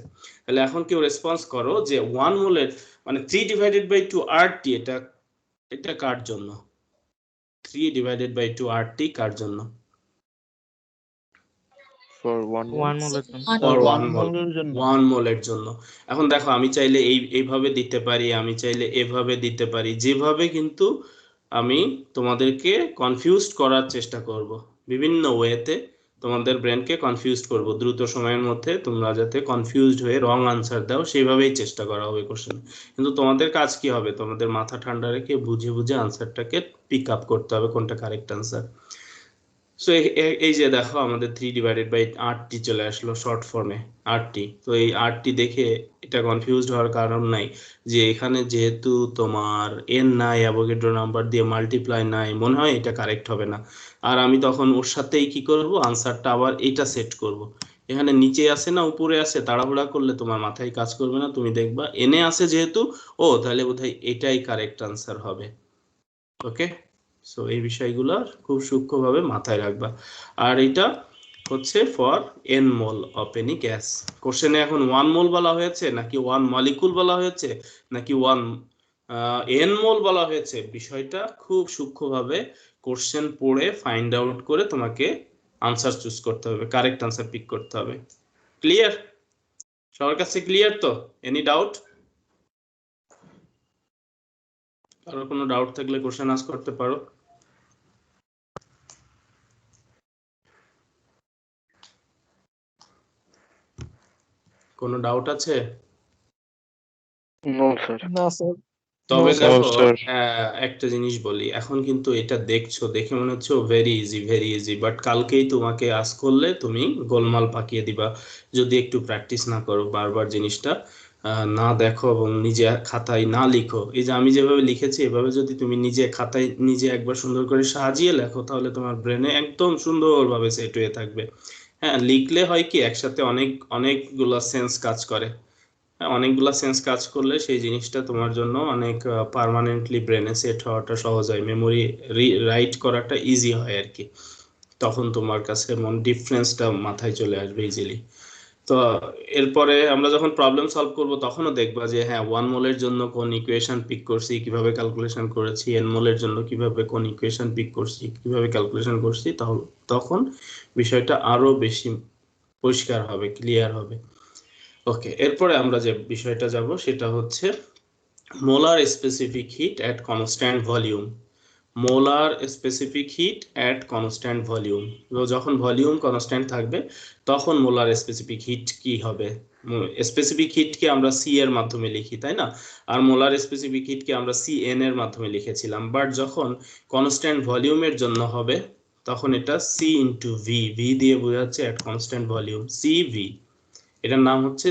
A: তাহলে এখন কেউ রেসপন্স করো যে 1 মোলের মানে 3/2 RT এটা কার জন্য, 3/2 RT কার জন্য?
F: ফর 1
D: 1 মোলের জন্য।
A: ফর 1 মোল,
B: মোলের জন্য।
A: 1 মোলের জন্য। এখন দেখো আমি চাইলে এইভাবে দিতে পারি, আমি চাইলে এভাবে দিতে পারি, যেভাবে কিন্তু আমি তোমাদেরকে কনফিউজড করার চেষ্টা করব, বিভিন্ন ওয়েতে তোমাদের ব্রেনকে কনফিউজড করব, দ্রুত সময়ের মধ্যে তোমরা যাতে কনফিউজড হয়ে রং আনসার দাও সেইভাবেই চেষ্টা করা হবে কোশ্চেন। কিন্তু তোমাদের কাজ কি হবে, তোমাদের মাথা ঠান্ডা রেখে বুঝে বুঝে আনসারটাকে পিক আপ করতে হবে কোনটা কারেক্ট আনসার। সো এই যে দেখো আমাদের 3/RT চলে আসলো শর্ট ফর্মে RT। তো এই RT দেখে এটা কনফিউজড হওয়ার কারণ নাই, যে এখানে যেহেতু তোমার এন নাই, অ্যাভোগাড্রো নাম্বার দিয়ে মাল্টিপ্লাই নাই, মনে হয় এটা কারেক্ট হবে না। আর আমি তখন ওর সাথেই কি করব, আনসারটা আবার এটা সেট করব। এখানে নিচে আছে না উপরে আছে, তাড়াহুড়া করলে তোমার মাথায় কাজ করবে না, তুমি দেখবা এনে আছে যেহেতু, ও তাহলে বোধহয় এটাই কারেক্ট আনসার হবে। ওকে, সো এই বিষয়গুলো খুব সূক্ষ্মভাবে মাথায় রাখবা। আর এটা হচ্ছে for n mole of any gas. কোশ্চেনে এখন 1 মোল বলা হয়েছে নাকি 1 মলিকুল বলা হয়েছে নাকি 1 n মোল বলা হয়েছে, বিষয়টা খুব সূক্ষ্মভাবে কোশ্চেন পড়ে ফাইন্ড আউট করে তোমাকে আনসার চুজ করতে হবে, কারেক্ট আনসার পিক করতে হবে। ক্লিয়ার? সবার কাছে ক্লিয়ার তো? Any doubt? কারো কোনো ডাউট থাকলে কোশ্চেন আস্ক করতে পারো। কোনো ডাউট আছে?
F: No sir.
B: না স্যার।
A: তবে
F: No,
A: দেখো
F: sir.
A: একটা জিনিস বলি, এখন কিন্তু এটা দেখছো দেখে মনে হচ্ছে ভেরি ইজি, বাট কালকেই তোমাকে আস্ক করলে তুমি গোলমাল পাকিয়ে দিবা যদি একটু প্র্যাকটিস না করো, বারবার জিনিসটা না দেখো এবং নিজে খাতায় না লিখো। এই যে আমি যেভাবে লিখেছি এভাবে যদি তুমি নিজে খাতায় নিজে একবার সুন্দর করে সাজিয়ে লেখো, তাহলে তোমার ব্রেনে একদম সুন্দরভাবে সেট হয়ে থাকবে। হ্যাঁ, লিখলে হয় কি একসাথে অনেকগুলো সেন্স কাজ করে। অনেকগুলা সেন্স কাজ করলে সেই জিনিসটা তোমার জন্য অনেক পার্মানেন্টলি ব্রেনে সেট হওয়াটা সহজ হয়, মেমোরি রাইট করাটা ইজি হয় আর কি। তখন তোমার কাছে ডিফারেন্সটা মাথায় চলে আসবে ইজিলি। তো এরপরে আমরা যখন প্রবলেম সলভ করব তখনও দেখবা যে হ্যাঁ 1 মোলের জন্য কোন ইকুয়েশন পিক করছি, কিভাবে ক্যালকুলেশন করেছি, n মোলের জন্য কিভাবে কোন ইকুয়েশন পিক করছি, কিভাবে ক্যালকুলেশন করছি, তখন বিষয়টা আরো বেশি পরিষ্কার হবে, ক্লিয়ার হবে। ওকে, এরপরে আমরা যে বিষয়টা যাব সেটা হচ্ছে molar specific hit at constant volume. Molar specific hit at constant volume, যখন ভলিউম কনস্ট্যান্ট থাকবে তখন মোলার স্পেসিফিক হিট কি হবে। স্পেসিফিক হিটকে আমরা সি এর মাধ্যমে লিখি, তাই না? আর মোলার স্পেসিফিক হিটকে আমরা CN এর মাধ্যমে লিখেছিলাম, বাট যখন কনস্ট্যান্ট ভলিউমের জন্য হবে তখন এটা C ইন্টু ভি দিয়ে বোঝাচ্ছে অ্যাট কনস্ট্যান্ট ভলিউম, CV। এটার নাম হচ্ছে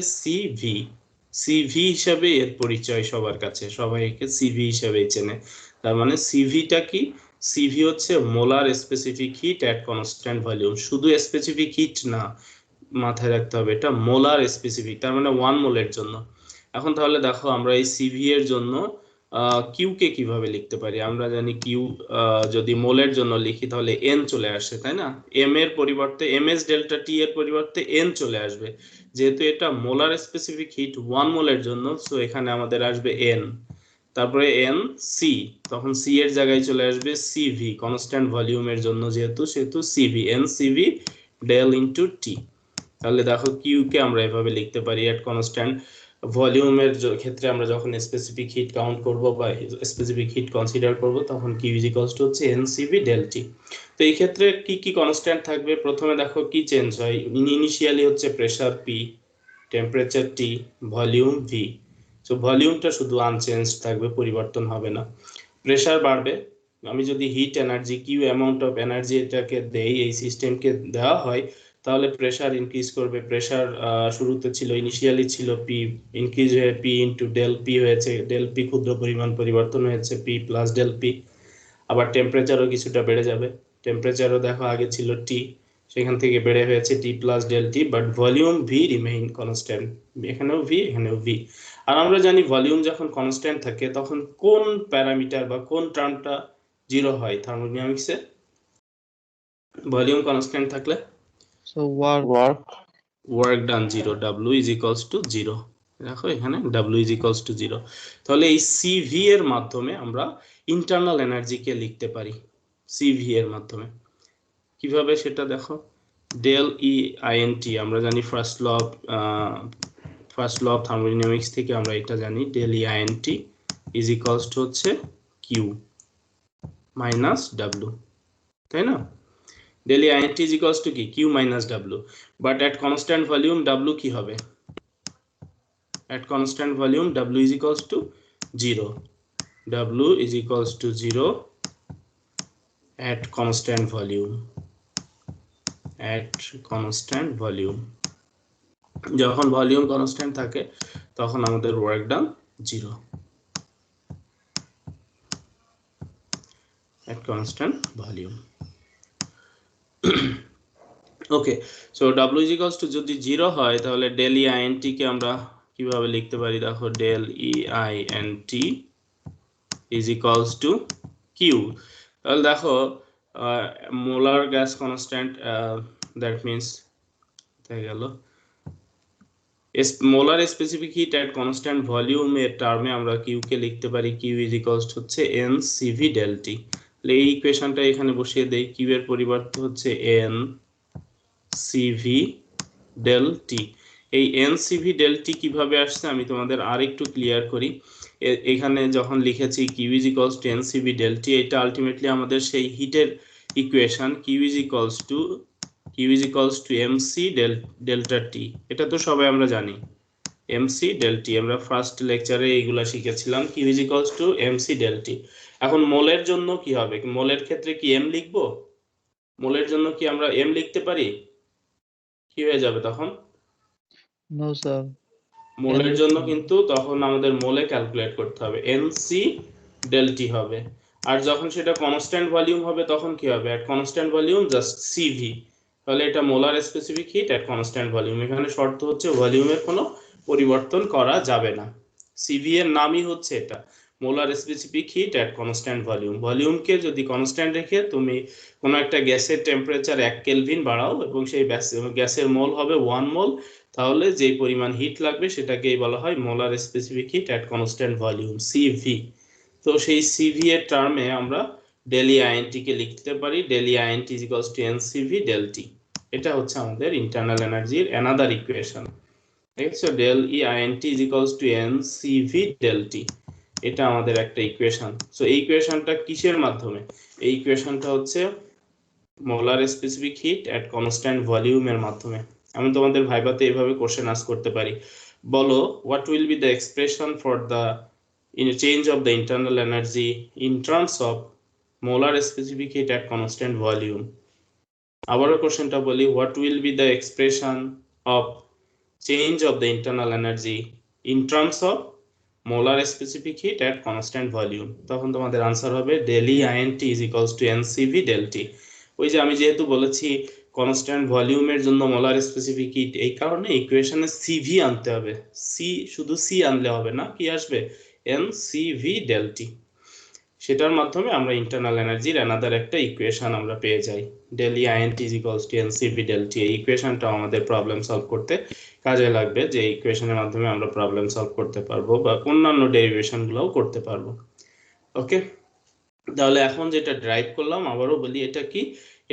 A: সিভি হিসাবে এর পরিচয় সবার কাছে, সবাই একে সিভি হিসাবে চেনে। তার মানে সিভিটা কি, সিভি হচ্ছে molar specific hit at constant volume. শুধু স্পেসিফিক হিট না, মাথায় রাখতে হবে এটা মোলার স্পেসিফিক, তার মানে 1 মোলের জন্য। এখন তাহলে দেখো আমরা এই সিভি এর জন্য কিউ কে কিভাবে লিখতে পারি? আমরা জানি কিউ যদি মোলের জন্য লিখি তাহলে এন চলে আসে, তাই না? এম এর পরিবর্তে এম এস ডেল্টা টি এর পরিবর্তে এন চলে আসবে, যেহেতু এটা মোলার স্পেসিফিক হিট 1 মোলের জন্য, সো এখানে আমাদের আসবে এন, তারপরে এন সি, তখন সি এর জায়গায় চলে আসবে সিভি, কনস্ট্যান্ট ভলিউমের জন্য সেহেতু CV, N CV del into T. তাহলে দেখো কিউ কে আমরা এভাবে লিখতে পারি এট কনস্ট্যান্ট ভলিউমের ক্ষেত্রে আমরা যখন স্পেসিফিক হিট কাউন্ট করব বা স্পেসিফিক হিট কনসিডার করব তখন কিউ ইজ ইকুয়ালস টু হচ্ছে এনসিভি ডেল টি। তো এই ক্ষেত্রে কি কি কনস্ট্যান্ট থাকবে? প্রথমে দেখো কি চেঞ্জ হয়, ইনিশিয়ালি হচ্ছে pressure P, temperature T, volume V. So ভলিউমটা শুধু আনচেঞ্জ থাকবে, পরিবর্তন হবে না। প্রেসার বাড়বে, আমি যদি heat energy Q amount of energy এটাকে দেই, এই সিস্টেমকে দেওয়া হয়, তাহলে প্রেসার ইনক্রিজ করবে। প্রেসার শুরুতে ছিল ইনিশিয়ালি ছিল পি, ইনক্রিজ হয়ে পি ইনটু ডেল পি হয়েছে, ডেল পি ক্ষুদ্র পরিমাণ পরিবর্তন হয়েছে পি প্লাস ডেল পি। আবার টেম্পারেচারও কিছুটা বেড়ে যাবে, টেম্পারেচারও দেখো আগে ছিল টি, সেখান থেকে বেড়ে হয়েছে T plus del T, but volume V remain constant, এখানেও ভি এখানেও ভি। আর আমরা জানি ভলিউম যখন কনস্ট্যান্ট থাকে তখন কোন প্যারামিটার বা কোন টার্মটা জিরো হয় থার্মোডাইনামিক্সে? ভলিউম কনস্ট্যান্ট থাকলে
B: So work.
A: Work done zero, W is equals two zero. দেখো এখানে W is equals two zero. তাহলে এই সিভি এর মাধ্যমে আমরা ইন্টারনাল এনার্জিকে লিখতে পারি, সিভি এর মাধ্যমে। কিভাবে সেটা দেখো, ডেল ই আইএনটি আমরা জানি ফার্স্ট ল অফ থার্মোডাইনামিক্স থেকে আমরা এটা জানি, del E INT is equals to হচ্ছে কিউ মাইনাস ডাব্লিউ, তাই না? Del E INT is equals to কি? Q minus W. But at constant volume W কি হবে? At constant volume W is equals to 0. W is equals to 0 at constant volume. At constant volume. যখন volume constant থাকে তখন আমাদের work done 0 at constant volume. Okay, so W is equals to যদি 0 হয় তাহলে del E int কে আমরা কিভাবে লিখতে পারি? দেখো del E INT is equals to Q. তাহলে দেখো molar gas constant, that means হয়ে গেল molar specific heat at constant volume এর টার্মে আমরা কিউ কে লিখতে পারি কিউ ইজ ইকুয়ালস টু হচ্ছে এন সিভি ডেল টি। তাহলে এই ইকুয়েশনটা এখানে বসিয়ে দেই, কিউ এর পরিবর্তে হচ্ছে এন সিভি ডেল টি। এই এনসিভি ডেল টি কিভাবে আসছে আমি তোমাদের আর একটু ক্লিয়ার করি। এখানে যখন লিখেছি Q is equals to এনসিভি del T, এটা আলটিমেটলি আমাদের সেই হিটের equation, Q is equals to M C delta T. এটা তো সবাই আমরা জানি, এমসি ডেল টি, আমরা ফার্স্ট লেকচারে এইগুলা শিখেছিলাম, Q is equals to MC del T. এখন মোলের জন্য কি হবে? মোলের ক্ষেত্রে কি এম লিখবো? মোলের জন্য কি আমরা এম লিখতে পারি? কি হয়ে যাবে তখন?
B: No, sir.
A: মোলের জন্য কিন্তু তখন আমাদের মোলে ক্যালকুলেট করতে হবে, এনসি ডেল টি হবে। আর যখন সেটা কনস্ট্যান্ট ভলিউম হবে তখন কি হবে? এট কনস্ট্যান্ট ভলিউম জাস্ট সিভি। তাহলে এটা molar specific heat at constant volume. এখানে শর্ত হচ্ছে ভলিউমের কোনো পরিবর্তন করা যাবে না, সিভি এর নামই হচ্ছে এটা, molar specific heat at constant volume. ভলিউমকে যদি কনস্ট্যান্ট রেখে তুমি কোনো একটা গ্যাসের টেম্পারেচার 1 কেলভিন বাড়াও এবং সেই গ্যাসের মোল হবে 1 মোল, তাহলে যে পরিমাণ হিট লাগবে সেটাকেই বলা হয় molar specific heat at constant volume, CV. তো সেই সিভি এর টার্মে আমরা ডেল ই আইএনটি কে লিখতে পারি del E INT is equals to এনসিভি del T. এটা হচ্ছে আমাদের ইন্টারনাল এনার্জির অ্যানাদার ইকুয়েশন। ঠিক আছে, del E INT is equals to এনসিভি del T, এটা আমাদের একটা ইকুয়েশন। সো এই ইকুয়েশনটা কিসের মাধ্যমে? এই ইকুয়েশনটা হচ্ছে molar specific heat at constant ভলিউমের মাধ্যমে। আমি তোমাদের ভাইভাতে এইভাবে কোশ্চেন আস্ক করতে পারি, বলো what will be the expression for the change of the internal energy in terms of molar specific heat at constant volume. আবারও কোশ্চেনটা বলি, what will be the expression of change of the internal energy in terms of molar specific heat at constant volume? তখন তোমাদের answer হবে del E INT is equals to এনসিভি del T. ওই যে আমি যেহেতু বলেছি কনস্ট্যান্ট ভলিউমের জন্য মোলার স্পেসিফিক হিট, এই কারণে ইকুয়েশনে সিভি আনতে হবে। শুধু সি আনলে হবে না, কি আসবে? NCV del T। সেটার মাধ্যমে আমরা ইন্টারনাল এনার্জির অ্যানাদার একটা ইকুয়েশন আমরা পেয়ে যাই, del EINT is equals to NCV del T। এই ইকুয়েশনটা আমাদের প্রবলেম সলভ করতে কাজে লাগবে, যে ইকুয়েশনের মাধ্যমে আমরা প্রবলেম সলভ করতে পারবো বা অন্যান্য ডেরিভেশন গুলোও করতে পারবো। ওকে, তাহলে এখন যেটা ড্রাইভ করলাম আবারও বলি, এটা কি?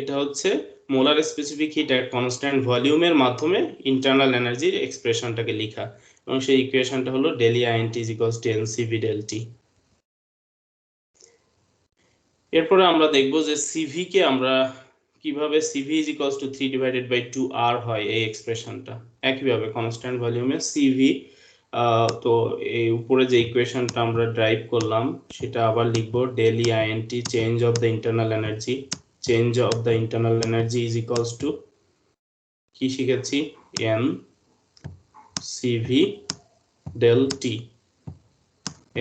A: এটা হচ্ছে molar specific heat at constant ভলিউমের মাধ্যমে ইন্টারনাল এনার্জির এক্সপ্রেশনটাকে লেখা, এবং সেই ইকুয়েশনটা হলো del EINT is equals to NCV del T। এরপরে আমরা দেখব যে সিভি কে আমরা কিভাবে, CV is equals to 3 divided by 2R হয় এই এক্সপ্রেশনটা। একইভাবে কনস্ট্যান্ট ভলিউমে সিভি, তো এই উপরে যে ইকুয়েশনটা আমরা ড্রাইভ করলাম সেটা আবার লিখবো, del EINT change of the internal energy, change of the internal energy is equals to কি শিখেছি, NCV del T,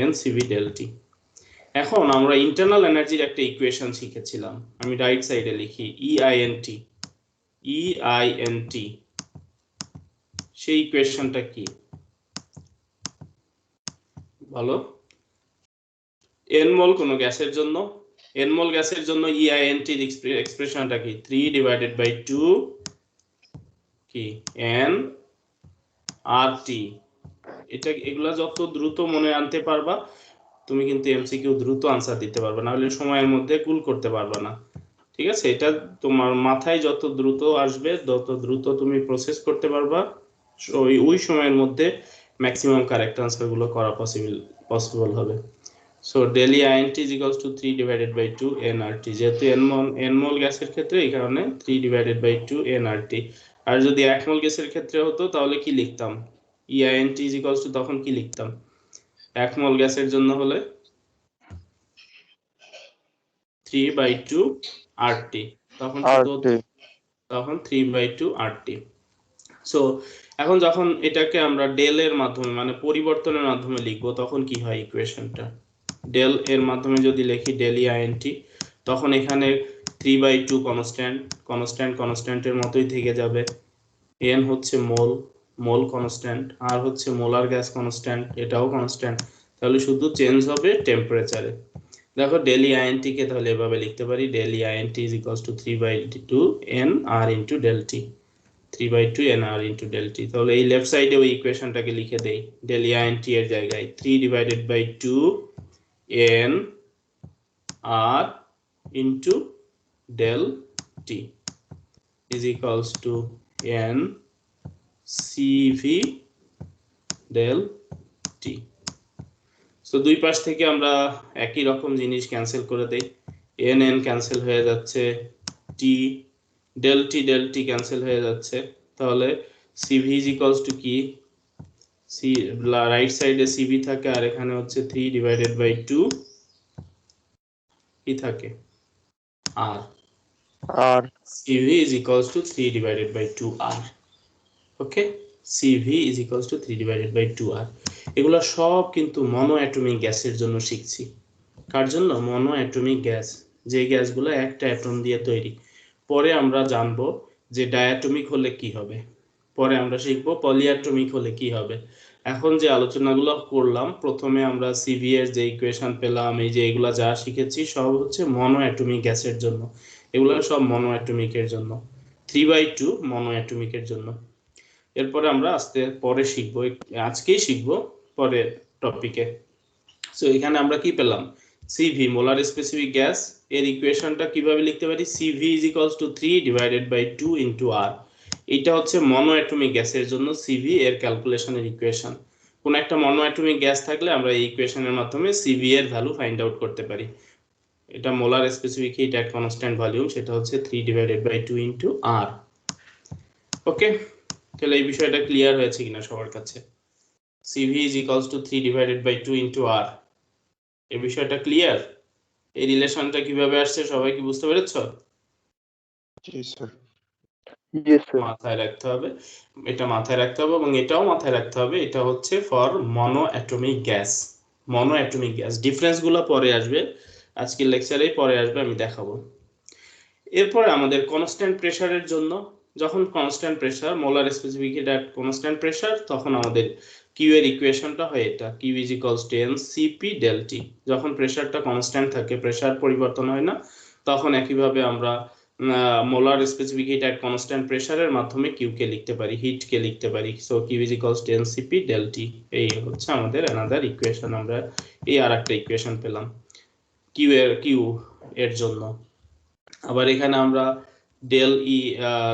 A: NCV del T। এখন আমরা ইন্টারনাল এনার্জির একটা ইকুয়েশন শিখেছিলাম, আমি রাইট সাইডে লিখি EINT, সেই ইকুয়েশনটা কি বলো? n মোল কোন গ্যাসের জন্য, n মোল গ্যাসের জন্য EINT এর এক্সপ্রেশনটা কি, 3 divided by 2 কি n RT। এটা এগুলা যত দ্রুত মনে আনতে পারবা তুমি কিন্তু এমসিকিউ দ্রুত আনসার দিতে পারবে, না হলে সময়ের মধ্যে কুল করতে পারবে না। ঠিক আছে, এটা তোমার মাথায় যত দ্রুত আসবে তত দ্রুত তুমি প্রসেস করতে পারবা, ওই সময়ের মধ্যে ম্যাক্সিমাম কারেক্ট আনসার গুলো করা পসিবল হবে। So del EINT is equals to 3 divided by 2 nRT, যেহেতু n মোল গ্যাসের ক্ষেত্রে এই কারণে 3 divided by 2 nRT। আর যদি 1 মোল গ্যাসের ক্ষেত্রে হতো তাহলে কি লিখতাম, EINT is equals to তখন কি লিখতাম, 1 মোল গ্যাসের জন্য হলে 3/2 RT, তখন তখন 3/2 RT। সো এখন যখন এটাকে আমরা ডেল এর মাধ্যমে মানে পরিবর্তনের মাধ্যমে লিখবো তখন কি হয় ইকুয়েশনটা, ডেল এর মাধ্যমে যদি লিখি del EINT, তখন এখানে 3/2 কনস্ট্যান্টের মতোই থেকে যাবে, n হচ্ছে মোল কনস্ট্যান্ট, আর হচ্ছে মোলার গ্যাস কনস্ট্যান্ট, এটাও কনস্ট্যান্ট, তাহলে শুধু চেঞ্জ হবে টেম্পারেচারে। দেখো del EINT কে তাহলে এভাবে লিখতে পারি, del EINT is equals to 3/2 nR into del T, 3/2 nR into del T। তাহলে এই লেফট সাইডে ওই ইকুয়েশনটাকে লিখে দেই, del EINT এর জায়গায় 3 divided by 2 nR into del T is equals to NCV del T। So দুই পাশ থেকে আমরা একই রকম জিনিস ক্যান্সেল করে দেই, n ক্যান্সেল হয়ে যাচ্ছে, del T ক্যান্সেল হয়ে যাচ্ছে, তাহলে CV is equals to কি, রাইট সাইডে CV থাকে আর এখানে হচ্ছে 3 divided by 2 কি থাকে R, CV is equals to 3 divided by 2R। Okay, CV is equals to 3 divided by 2R। এগুলো সব কিন্তু মনো অ্যাটমিক গ্যাসের জন্য শিখছি। কার জন্য? মনো অ্যাটমিক গ্যাস, যে গ্যাসগুলো একটা অ্যাটম দিয়ে তৈরি। পরে আমরা জানবো যে ডায়াটমিক হলে কি হবে, পরে আমরা শিখবো পলিঅ্যাটমিক হলে কি হবে। এখন যে আলোচনাগুলো করলাম, প্রথমে আমরা সিভি এর যে ইকুয়েশন পেলাম, এই যে এগুলা যা শিখেছি সব হচ্ছে মনো অ্যাটমিক গ্যাসের জন্য, এগুলো সব মনো অ্যাটমিকের জন্য, 3/2 মনো অ্যাটমিকের জন্য। এরপরে আমরা পরে শিখবো, আজকেই শিখবো পরের টপিকে। সো এখানে আমরা কি পেলাম, সিভি মোলার স্পেসিফিক গ্যাস এর ইকুয়েশনটা কিভাবে লিখতে পারি, CV is equals to 3 divided by 2 into R। এটা হচ্ছে মনো অ্যাটমিক গ্যাসের জন্য সিভি এর ক্যালকুলেশনের ইকুয়েশন। কোন একটা মনো অ্যাটমিক গ্যাস থাকলে আমরা এই ইকুয়েশনের মাধ্যমে সিভি এর ভ্যালু ফাইন্ড আউট করতে পারি। এটা molar specific heat at constant volume, সেটা হচ্ছে 3 divided by 2 into R। ওকে, তাহলে এই বিষয়টা ক্লিয়ার হয়েছে কিনা সবার কাছে, CV is equals to 3 divided by 2 into R, এই বিষয়টা ক্লিয়ার? এই রিলেশনটা কিভাবে আসছে সবাই কি বুঝতে পেরেছো?
F: জি স্যার।
A: মাথায় রাখতে হবে, এটা মাথায় রাখতে হবে, এবং এটাও মাথায় রাখতে হবে, এটা হচ্ছে for mono atomic gas. Monoatomic gas difference গুলো পরে আসবে, আজকের লেকচারেই পরে আসবে, আমি দেখাবো। এরপরে আমাদের কনস্ট্যান্ট প্রেসারের জন্য, যখন constant pressure molar specific heat at constant pressure, তখন আমাদের কিউ এর ইকুয়েশনটা হয় এটা, Q is equals to N CP del T. যখন প্রেসারটা কনস্ট্যান্ট থাকে, প্রেসার পরিবর্তন হয় না, তখন একইভাবে আমরা molar specific heat at constant প্রেসারের মাধ্যমে কিউ কে লিখতে পারি, হিট কে লিখতে পারি। So Q is equals to N CP del T. এই হচ্ছে আমাদের অ্যানাদার ইকুয়েশন। আমরা এই আরেকটা ইকুয়েশন পেলাম কিউ এর জন্য। আবার এখানে আমরা ডেল ই,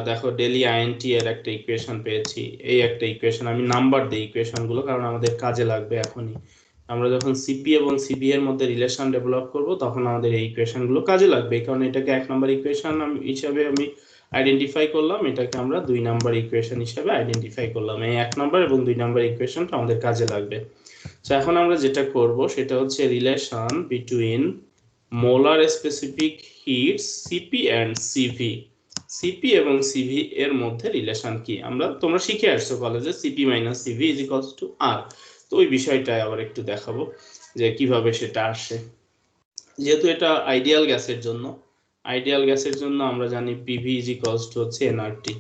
A: দেখো ডেল ই আইএনটি এর একটা ইকুয়েশন পেয়েছি। এই একটা ইকুয়েশন আমি নাম্বার দিই ইকুয়েশন গুলো, কারণ আমাদের কাজে লাগবে এখনই। আমরা যখন সিপি এবং সিবি এর মধ্যে রিলেশন ডেভেলপ করব, তখন আমাদের এই ইকুয়েশন গুলো কাজে লাগবে। এই কারণে এটাকে 1 নাম্বার ইকুয়েশন হিসাবে আমি আইডেন্টিফাই করলাম, এটাকে আমরা 2 নাম্বার ইকুয়েশন হিসাবে আইডেন্টিফাই করলাম। এই 1 নাম্বার এবং 2 নাম্বার ইকুয়েশনটা আমাদের কাজে লাগবে। তো এখন আমরা যেটা করব সেটা হচ্ছে relation between molar specific heat C P and C V. C P এবং সিভি এর মধ্যে রিলেশন কি তোমরা শিখে আসছো কলেজে, C P minus C V is equals to R. তো ওই বিষয়টা আবার একটু দেখাবো যে কিভাবে সেটা আসে। যেহেতু এটা আইডিয়াল গ্যাসের জন্য আমরা জানি পিভি ইজ ইকুয়ালস টু হচ্ছে এনআরটি।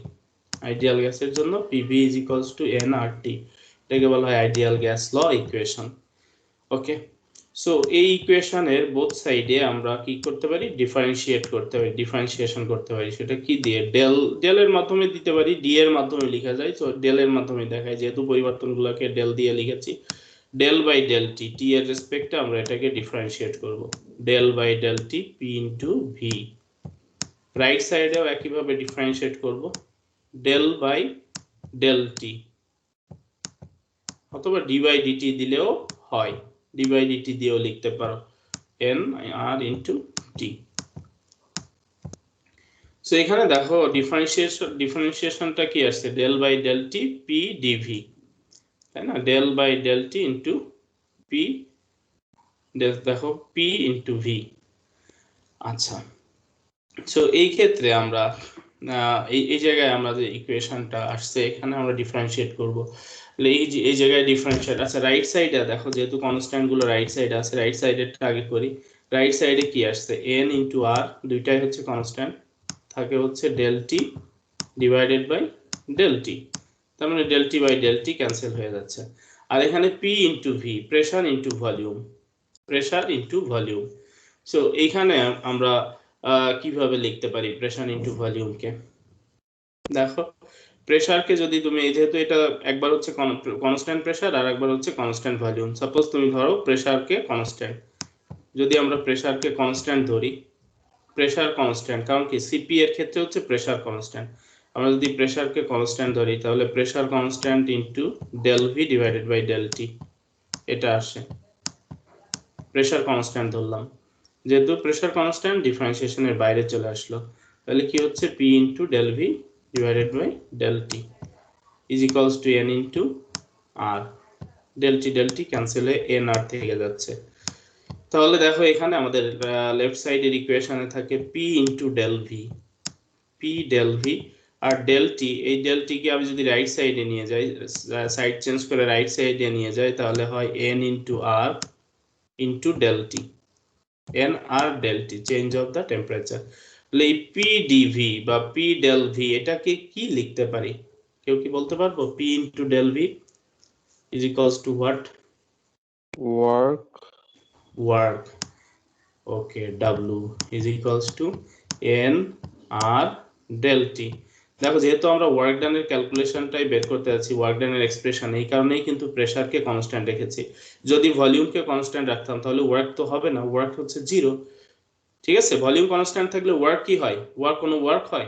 A: আইডিয়াল গ্যাসের জন্য PV is equals two nRT, এটাকে বলা হয় আইডিয়াল গ্যাস ল ইকুয়েশন। ওকে, সো এই ইকুয়েশনের বোথ সাইডে আমরা কি করতে পারি, ডিফারেন্সিয়েশন করতে পারি। সেটা কি দিয়ে, ডেল এর মাধ্যমে দিতে পারি, ডি এর মাধ্যমে লেখা যায়। তো ডেল এর মাধ্যমে দেখায়, যেহেতু পরিবর্তনগুলোকে ডেল দিয়ে লিখেছি, del by del T, T এর রেসপেক্টে আমরা এটাকে ডিফারেন্সিয়েট করব, del by del T P into V. Right সাইডেও একইভাবে ডিফারেন্সিয়েট করব, ডেল বাই ডেল টি, অথবা ডি বাই ডিটি দিলেও হয়, ডি বাই ডিটি দিয়েও লিখতে পারো, N R into T. So এখানে দেখো ডিফারেন্সিয়েশনটা কি আসছে, del by del T P DV, তাই না, del by del T into P, দেখো পি ইনটু ভি। আচ্ছা, সো এই ক্ষেত্রে আমরা এই জায়গায় আমরা যে ইকুয়েশনটা আসছে, এখানে আমরা ডিফারেন্সিয়েট করব। এই জায়গায় ডিফারেন্সিয়েট, আচ্ছা রাইট সাইডে দেখো, যেহেতু কনস্ট্যান্ট গুলো রাইট সাইডে আছে, রাইট সাইডেরটা আগে করি। রাইট সাইডে কি আসছে, এন ইনটু আর, দুইটাই হচ্ছে কনস্ট্যান্ট, থাকে হচ্ছে del T divided by del T, তার মানে del T by del T cancel হয়ে যাচ্ছে। আর এখানে P into V, pressure into volume. So এইখানে আমরা কিভাবে লিখতে পারি প্রেসার ইনটু ভলিউমকে, দেখো প্রেসারকে যদি তুমি, যেহেতু এটা একবার হচ্ছে কনস্ট্যান্ট প্রেসার আর একবার হচ্ছে কনস্ট্যান্ট ভলিউম, সাপোজ তুমি ধরো প্রেসারকে কনস্ট্যান্ট, যদি আমরা প্রেসারকে কনস্ট্যান্ট ধরি, প্রেসার কনস্ট্যান্ট, কারণ কি সিপি এর ক্ষেত্রে হচ্ছে প্রেসার কনস্ট্যান্ট, আমরা যদি প্রেসারকে কনস্ট্যান্ট ধরি, তাহলে pressure constant into del V divided by del T, এটা আসে। প্রেসার কনস্ট্যান্ট ধরলাম, যেহেতু প্রেসার কনস্ট্যান্ট ডিফারেন্সিয়েশনের বাইরে চলে আসলো, তাহলে কি হচ্ছে, P into del V divided by del T is equals to N into R, del T cancel হয়ে এন আর থেকে যাচ্ছে। তাহলে দেখো এখানে আমাদের লেফট সাইডের ইকুয়েশনে থাকে P into del V, P del V আর ডেল টি। এই ডেল টি কে আমি যদি রাইট সাইডে নিয়ে যাই, সাইড চেঞ্জ করে রাইট সাইডে নিয়ে যাই, তাহলে হয় N into R into del T, N R del T, change of the temperature. তাহলে এই পি ডিভি বা পি ডেল ভি, এটাকে কি লিখতে পারি, কেউ কি বলতে পারবো? P into del V is equals to what? Work. Okay, W is equals to N R del T. দেখো যেহেতু আমরা ওয়ার্ক ডানের ক্যালকুলেশনটাই বের করতে যাচ্ছি, ওয়ার্ক ডানের এক্সপ্রেশন, এই কারণেই কিন্তু প্রেসারকে কনস্ট্যান্ট রেখেছি। যদি ভলিউমকে কনস্ট্যান্ট রাখতাম তাহলে ওয়ার্ক তো হবে না, ওয়ার্ক হচ্ছে জিরো। ঠিক আছে, ভলিউম কনস্ট্যান্ট থাকলে ওয়ার্ক কি হয়, কোনো ওয়ার্ক হয়?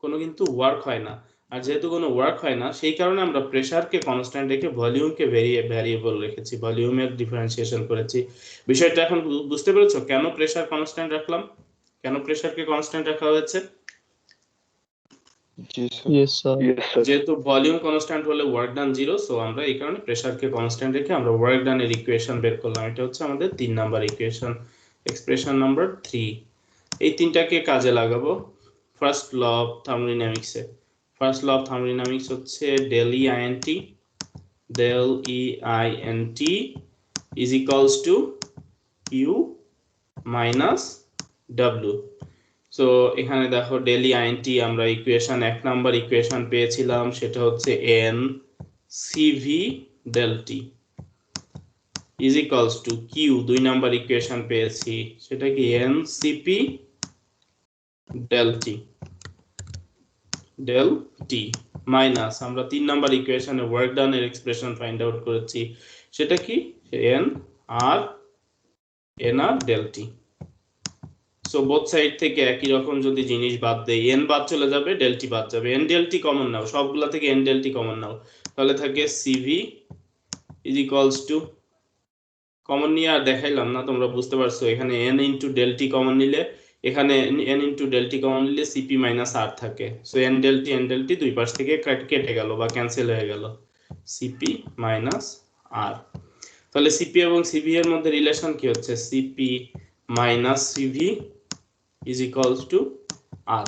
A: কোনো কিন্তু ওয়ার্ক হয় না। আর যেহেতু কোনো ওয়ার্ক হয় না, সেই কারণে আমরা প্রেসারকে কনস্ট্যান্ট রেখে ভলিউমকে ভ্যারিয়েবল রেখেছি, ভলিউমের ডিফারেন্সিয়েশন করেছি। বিষয়টা এখন বুঝতে পেরেছো কেন প্রেসার কনস্ট্যান্ট রাখলাম, কেন প্রেসারকে কনস্ট্যান্ট রাখা হয়েছে?
B: Yes, sir.
A: যেহেতু ভলিউম কনস্ট্যান্ট হলে ওয়ার্ক ডান জিরো, সো আমরা এই কারণে প্রেসারকে কনস্ট্যান্ট রেখে আমরা ওয়ার্ক ডানের ইকুয়েশন বের করলাম। এটা হচ্ছে আমাদের 3 নাম্বার ইকুয়েশন, এক্সপ্রেশন নাম্বার 3। এই তিনটাকে কাজে লাগাবো ফার্স্ট ল অফ থার্মোডাইনামিক্সে। ফার্স্ট ল অফ থার্মোডাইনামিক্স হচ্ছে del E I N T is equals to U minus W. So এখানে দেখো del E I N T আমরা ইকুয়েশন 1 নাম্বার ইকুয়েশন পেয়েছিলাম, সেটা হচ্ছে N CV del T is equals to Q, 2 number equation পেয়েছি, সেটা কি NCP del T মাইনাস আমরা 3 নাম্বার ইকুয়েশনে ওয়ার্ক ডান এর এক্সপ্রেশন ফাইন্ড আউট করেছি, সেটা কি NR del T। So both side থেকে একই রকম যদি জিনিস বাদ দেই, n বাদ চলে যাবে, del T বাদ যাবে, n del T কমন নাও, সবগুলা থেকে n del T কমন নাও, তাহলে থাকে CV is equals to, common নিয়ে আর দেখাইলাম না, তোমরা বুঝতে পারছো, এখানে n into del T common নিলে, এখানে n into del T common নিলে CP মাইনাস R থাকে, সো n del T দুই পাশ থেকে কেটে গেল বা ক্যান্সেল হয়ে গেল, CP মাইনাস R। তাহলে CP এবং CV এর মধ্যে রিলেশন কি হচ্ছে, CP minus CV is equals to R,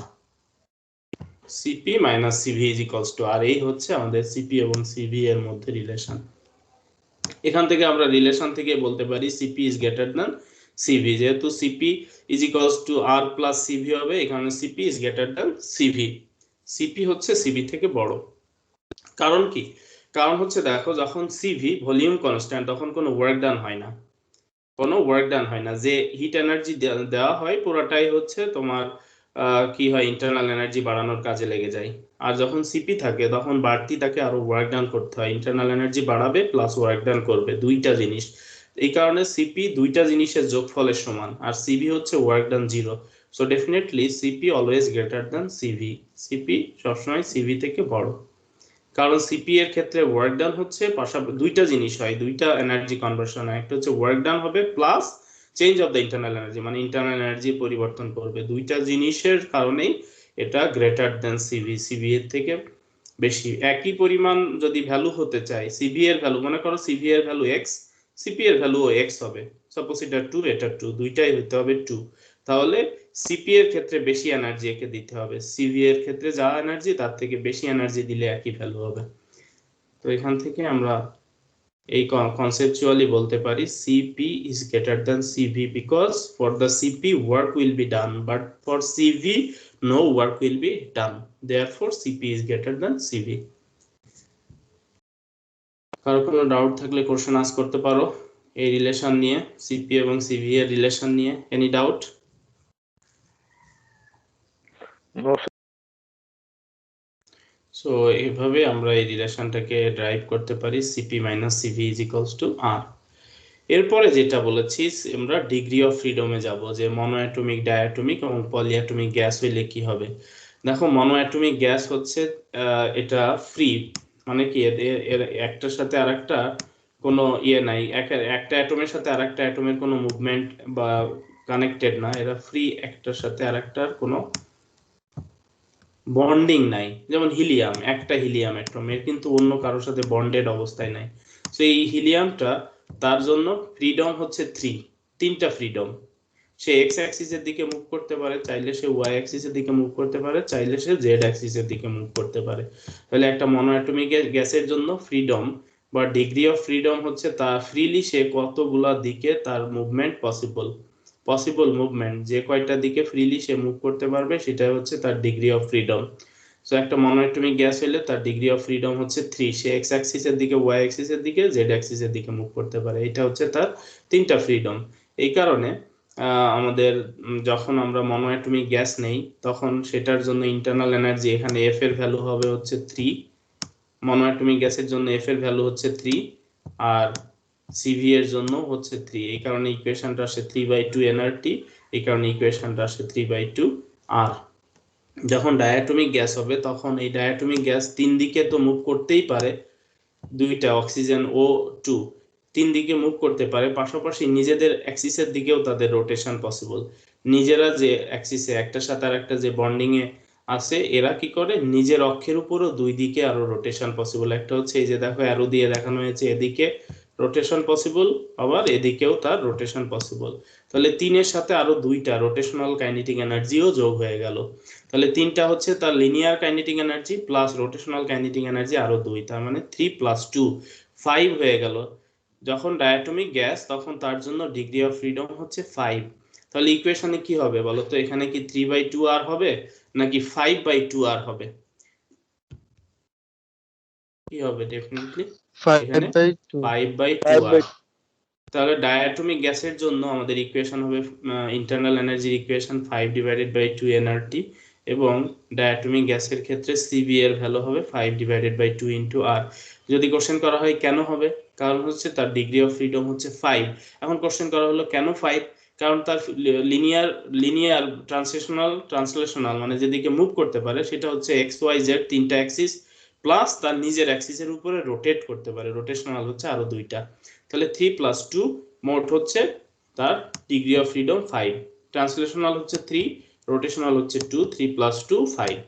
A: CP minus CV is equals to R, এই হচ্ছে আমাদের CP এবং CV এর মধ্যে রিলেশন। এখান থেকে আমরা রিলেশন থেকে বলতে পারি CP is greater than CV, যেহেতু CP is equals to R plus CV হবে, এখানে CP is greater than CV, CP হচ্ছে CV থেকে বড়। কারণ কি, কারণ হচ্ছে দেখো, যখন CV ভলিউম কনস্ট্যান্ট তখন কোনো ওয়ার্ক ডান হয় না, কোনো ওয়ার্ক ডান হয় না, যে হিট এনার্জি দেওয়া হয় পুরোটাই হচ্ছে তোমার কি হয়, ইন্টারনাল এনার্জি বাড়ানোর কাজে লেগে যায়। আর যখন সিপি থাকে তখন বাড়তি তাকে আরো ওয়ার্ক ডান করতে হয়, ইন্টারনাল এনার্জি বাড়াবে প্লাস ওয়ার্ক ডান করবে, দুইটা জিনিস। এই কারণে সিপি দুইটা জিনিসের যোগফলের সমান, আর সিভি হচ্ছে work done 0। So definitely CP always greater than CV, CP সবসময় সিভি থেকে বড়। কারণ সিপি এর ক্ষেত্রে ওয়ার্ক ডান হচ্ছে পাশাপাশি দুইটা জিনিস হয়, দুইটা এনার্জি কনভার্সন হয়, একটা হচ্ছে ওয়ার্ক ডান হবে plus change of the internal energy, মানে ইন্টারনাল এনার্জি পরিবর্তন করবে, দুইটা জিনিসের কারণেই এটা গ্রেটার দ্যান সিভি, সিভি এর থেকে বেশি। একই পরিমাণ যদি ভ্যালু হতে চায়, সিভি এর ভ্যালু, মনে করো সিভি এর ভ্যালু এক্স, সিপি এর ভ্যালু এক্স হবে, সাপোজ এটা 2 এটা 2, দুইটাই হতে হবে 2, তাহলে সিপি এর ক্ষেত্রে বেশি এনার্জি একে দিতে হবে, সিভি এর ক্ষেত্রে যা এনার্জি তার থেকে বেশি এনার্জি দিলে একই ভ্যালু হবে। তো এখান থেকে আমরা এই কনসেপচুয়ালি বলতে পারি CP is greater than CV because for the CP work will be done but for CV no work will be done, therefore CP is greater than CV। কারো কোনো ডাউট থাকলে কোশ্চেন আস্ক করতে পারো এই relation নিয়ে, CP এবং CV এর relation নিয়ে, এনি ডাউট? সো এইভাবে আমরা এই রিলেশনটাকে ড্রাইভ করতে পারি, CP minus CV is equals two R। এরপরে যেটা বলেছি আমরা ডিগ্রি অফ ফ্রিডমে যাব, যে মনোঅ্যাটমিক, ডায়াটমিক এবং পলিঅ্যাটমিক গ্যাস হইলে কি হবে। দেখো মনোঅ্যাটমিক গ্যাস হচ্ছে এটা ফ্রি, মানে কি এর একটার সাথে আরেকটা কোনো নাই, একটা অ্যাটমের সাথে আরেকটা অ্যাটমের কোনো মুভমেন্ট বা কানেক্টেড না, এরা ফ্রি, একটার সাথে আরেকটার কোনো বন্ডিং নাই। যেমন হিলিয়াম, একটা হিলিয়াম অ্যাটম, এর কিন্তু অন্য কারোর সাথে বন্ডেড অবস্থায় নাই। তো এই হিলিয়ামটা, তার জন্য ফ্রিডম হচ্ছে 3টা ফ্রিডম। সে এক্স অ্যাক্সিসের দিকে মুভ করতে পারে, চাইলে সে ওয়াই অ্যাক্সিসের দিকে মুভ করতে পারে, চাইলে সে জেড অ্যাক্সিসের দিকে মুভ করতে পারে। তাহলে একটা মনোঅ্যাটমিক গ্যাসের জন্য ফ্রিডম বা ডিগ্রি অফ ফ্রিডম হচ্ছে তার ফ্রিলি সে কতগুলা দিকে তার মুভমেন্ট পসিবল মুভমেন্ট, যে কয়টা দিকে ফ্রিলি সে মুভ করতে পারবে সেটা হচ্ছে তার ডিগ্রি অফ ফ্রিডম। সো একটা মনোঅ্যাটমিক গ্যাস হলে তার ডিগ্রি অফ ফ্রিডম হচ্ছে 3, সে এক্স অ্যাক্সিসের দিকে, ওয়াই অ্যাক্সিসের দিকে, জেড অ্যাক্সিসের দিকে মুভ করতে পারে, এটা হচ্ছে তার 3টা ফ্রিডম। এই কারণে আমাদের যখন আমরা মনোঅ্যাটমিক গ্যাস নেই তখন সেটার জন্য ইন্টারনাল এনার্জি, এখানে এফ এর ভ্যালু হবে হচ্ছে 3, মনোঅ্যাটমিক গ্যাসের জন্য এফ এর ভ্যালু হচ্ছে 3 আর সিভি এর জন্য হচ্ছে 3, এই কারণে ইকুয়েশনটা আসে 3/2 nRT, এই কারণে ইকুয়েশনটা আসে 3/2 R। যখন ডায়াটমিক গ্যাস হবে তখন এই ডায়াটমিক গ্যাস 3 দিকে তো মুভ করতেই পারে, দুইটা অক্সিজেন ও 2 3 দিকে মুভ করতে পারে, পাশাপাশি নিজেদের অ্যাক্সিসের দিকেও তাদের রোটেশন পসিবল। নিজেরা যে অ্যাক্সিসে একটার সাথে আরেকটা যে বন্ডিং এ আছে, এরা কি করে নিজের অক্ষের উপরও 2 দিকে আরো রোটেশন পসিবল। একটা হচ্ছে এই যে দেখো অ্যারো দিয়ে দেখানো হয়েছে, এদিকে রোটেশন পসিবল, আবার এদিকেও তার রোটেশন পসিবল। তাহলে 3 এর সাথে আরো 2টা রোটেশনাল কাইনেটিক এনার্জিও যোগ হয়ে গেল। তাহলে 3টা হচ্ছে তার linear kinetic energy plus rotational kinetic energy আরো 2, তার মানে 3 + 2 5 হয়ে গেল। যখন ডায়াটমিক গ্যাস তখন তার জন্য ডিগ্রি অফ ফ্রিডম হচ্ছে 5। তাহলে ইকুয়েশনে কি হবে বলো তো, এখানে কি 3/2 R হবে নাকি 5/2 R হবে? কি হবে? ডেফিনেটলি এখানে
B: 5/2
A: 5/2r। তাহলে ডায়াটমিক গ্যাসের জন্য আমাদের ইকুয়েশন হবে ইন্টারনাল এনার্জির ইকুয়েশন 5/2 nRT, এবং ডায়াটমিক গ্যাসের ক্ষেত্রে সিবি এর ভ্যালু হবে 5/2 r। যদি কোশ্চেন করা হয় কেন হবে, কারণ হচ্ছে তার ডিগ্রি অফ ফ্রিডম হচ্ছে 5। এখন কোশ্চেন করা হলো কেন 5, কারণ তার লিনিয়ার ট্রান্সলেশনাল মানে যেদিকে মুভ করতে পারে সেটা হচ্ছে এক্স ওয়াই জেড তিনটা অ্যাক্সিস, প্লাস তার নিজের অ্যাক্সিসের উপরে রোটেট করতে পারে, রোটেশনাল হচ্ছে আরো দুইটা। তাহলে 3 + 2 মোট হচ্ছে তার ডিগ্রি অফ ফ্রিডম 5, ট্রান্সলেশনাল হচ্ছে 3, রোটেশনাল হচ্ছে 2, 3 + 2 5,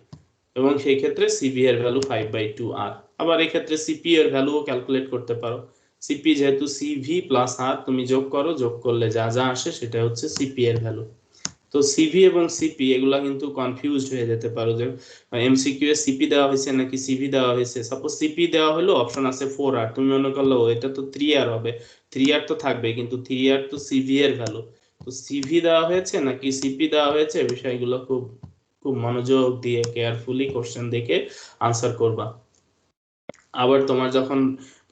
A: এবং সেই ক্ষেত্রে সিবি এর ভ্যালু 5/2r। আবার এই ক্ষেত্রে সিপি এর ভ্যালুও ক্যালকুলেট করতে পারো। সিপি যেহেতু সিভি + r, তুমি যোগ করো, যোগ করলে যা যা আসে সেটা হচ্ছে সিপি এর ভ্যালু। তো সিভি এবং সিপি এগুলা কিন্তু কনফিউজড হয়ে যেতে পারো যে এমসিকিউ এ সিপি দেওয়া হয়েছে নাকি সিভি দেওয়া হয়েছে। সাপোজ সিপি দেওয়া হলো, অপশন আছে 4r, তুমি মনে করলো এটা তো 3r হবে, 3r তো থাকবে, কিন্তু 3r তো সিভি এর ভ্যালু। তো সিভি দেওয়া হয়েছে নাকি সিপি দেওয়া হয়েছে, বিষয়গুলো খুব খুব মনোযোগ দিয়ে কেয়ারফুলি কোশ্চেন দেখে আনসার করবা। আবার তোমার যখন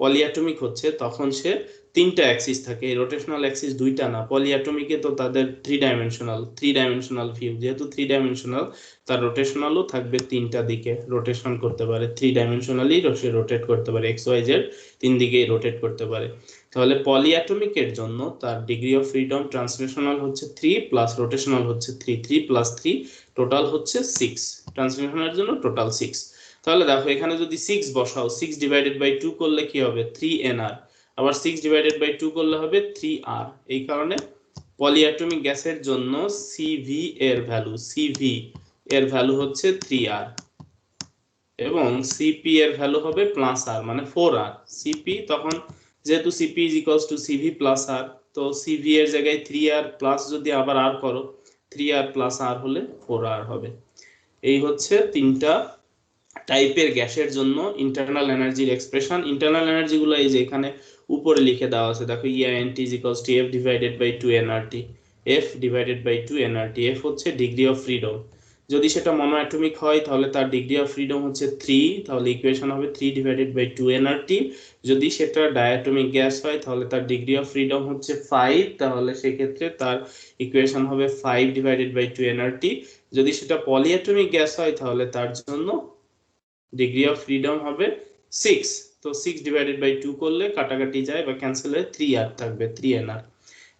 A: পলিঅ্যাটমিক হচ্ছে তখন সে তিনটা অ্যাক্সিস থাকে, রোটেশনাল অ্যাক্সিস দুইটা না। পলিঅ্যাটমিকে তো তাদের থ্রি ডাইমেনশনাল ভিউ, যেহেতু থ্রি ডাইমেনশনাল তার রোটেশনালও থাকবে তিনটা দিকে, রোটেশন করতে পারে থ্রি ডাইমেনশনালি, সে রোটেট করতে পারে এক্স ওয়াই জেড তিন দিকে রোটেট করতে পারে। তাহলে পলিঅ্যাটমিকের জন্য তার ডিগ্রি অফ ফ্রিডম ট্রান্সলেশনাল হচ্ছে 3 প্লাস রোটেশনাল হচ্ছে 3, 3 + 3 টোটাল হচ্ছে 6, ট্রান্সলেশনের জন্য টোটাল 6। তাহলে দেখো এখানে যদি 6 বসাও, 6/2 করলে কি হবে 3nr, আবার 6/2 করলে হবে 3r। এই কারণে পলিঅ্যাটমিক গ্যাসের জন্য সিভি এর ভ্যালু হচ্ছে 3r, এবং সিপি এর ভ্যালু হবে +r মানে 4r। সিপি তখন যেহেতু সিপি = সিভি + r, তো সিভি এর জায়গায় 3r প্লাস যদি আবার r করো, 3r + r হলে 4r হবে। এই হচ্ছে তিনটা টাইপের গ্যাসের জন্য ইন্টারনাল এনার্জির এক্সপ্রেশন। ইন্টারনাল এনার্জি গুলো এই যে এখানে উপরে লিখে দেওয়া আছে, দেখো EINT = F/2 nRT, F/2 nRT। F হচ্ছে ডিগ্রি অফ ফ্রিডম, যদি সেটা মনোঅ্যাটমিক হয় তাহলে তার ডিগ্রি অফ ফ্রিডম হচ্ছে 3, তাহলে ইকুয়েশন হবে 3/2 nRT। যদি সেটা ডায়াটমিক গ্যাস হয় তাহলে তার ডিগ্রি অফ ফ্রিডম হচ্ছে 5, তাহলে সেক্ষেত্রে তার ইকুয়েশন হবে 5/2 nRT। যদি সেটা পলিঅ্যাটমিক গ্যাস হয় তাহলে তার জন্য ডিগ্রি অফ ফ্রিডম হবে 6, তো 6/2 করলে কাটাকাটি যায় বা ক্যান্সেল হয়ে 3r থাকবে, 3nr।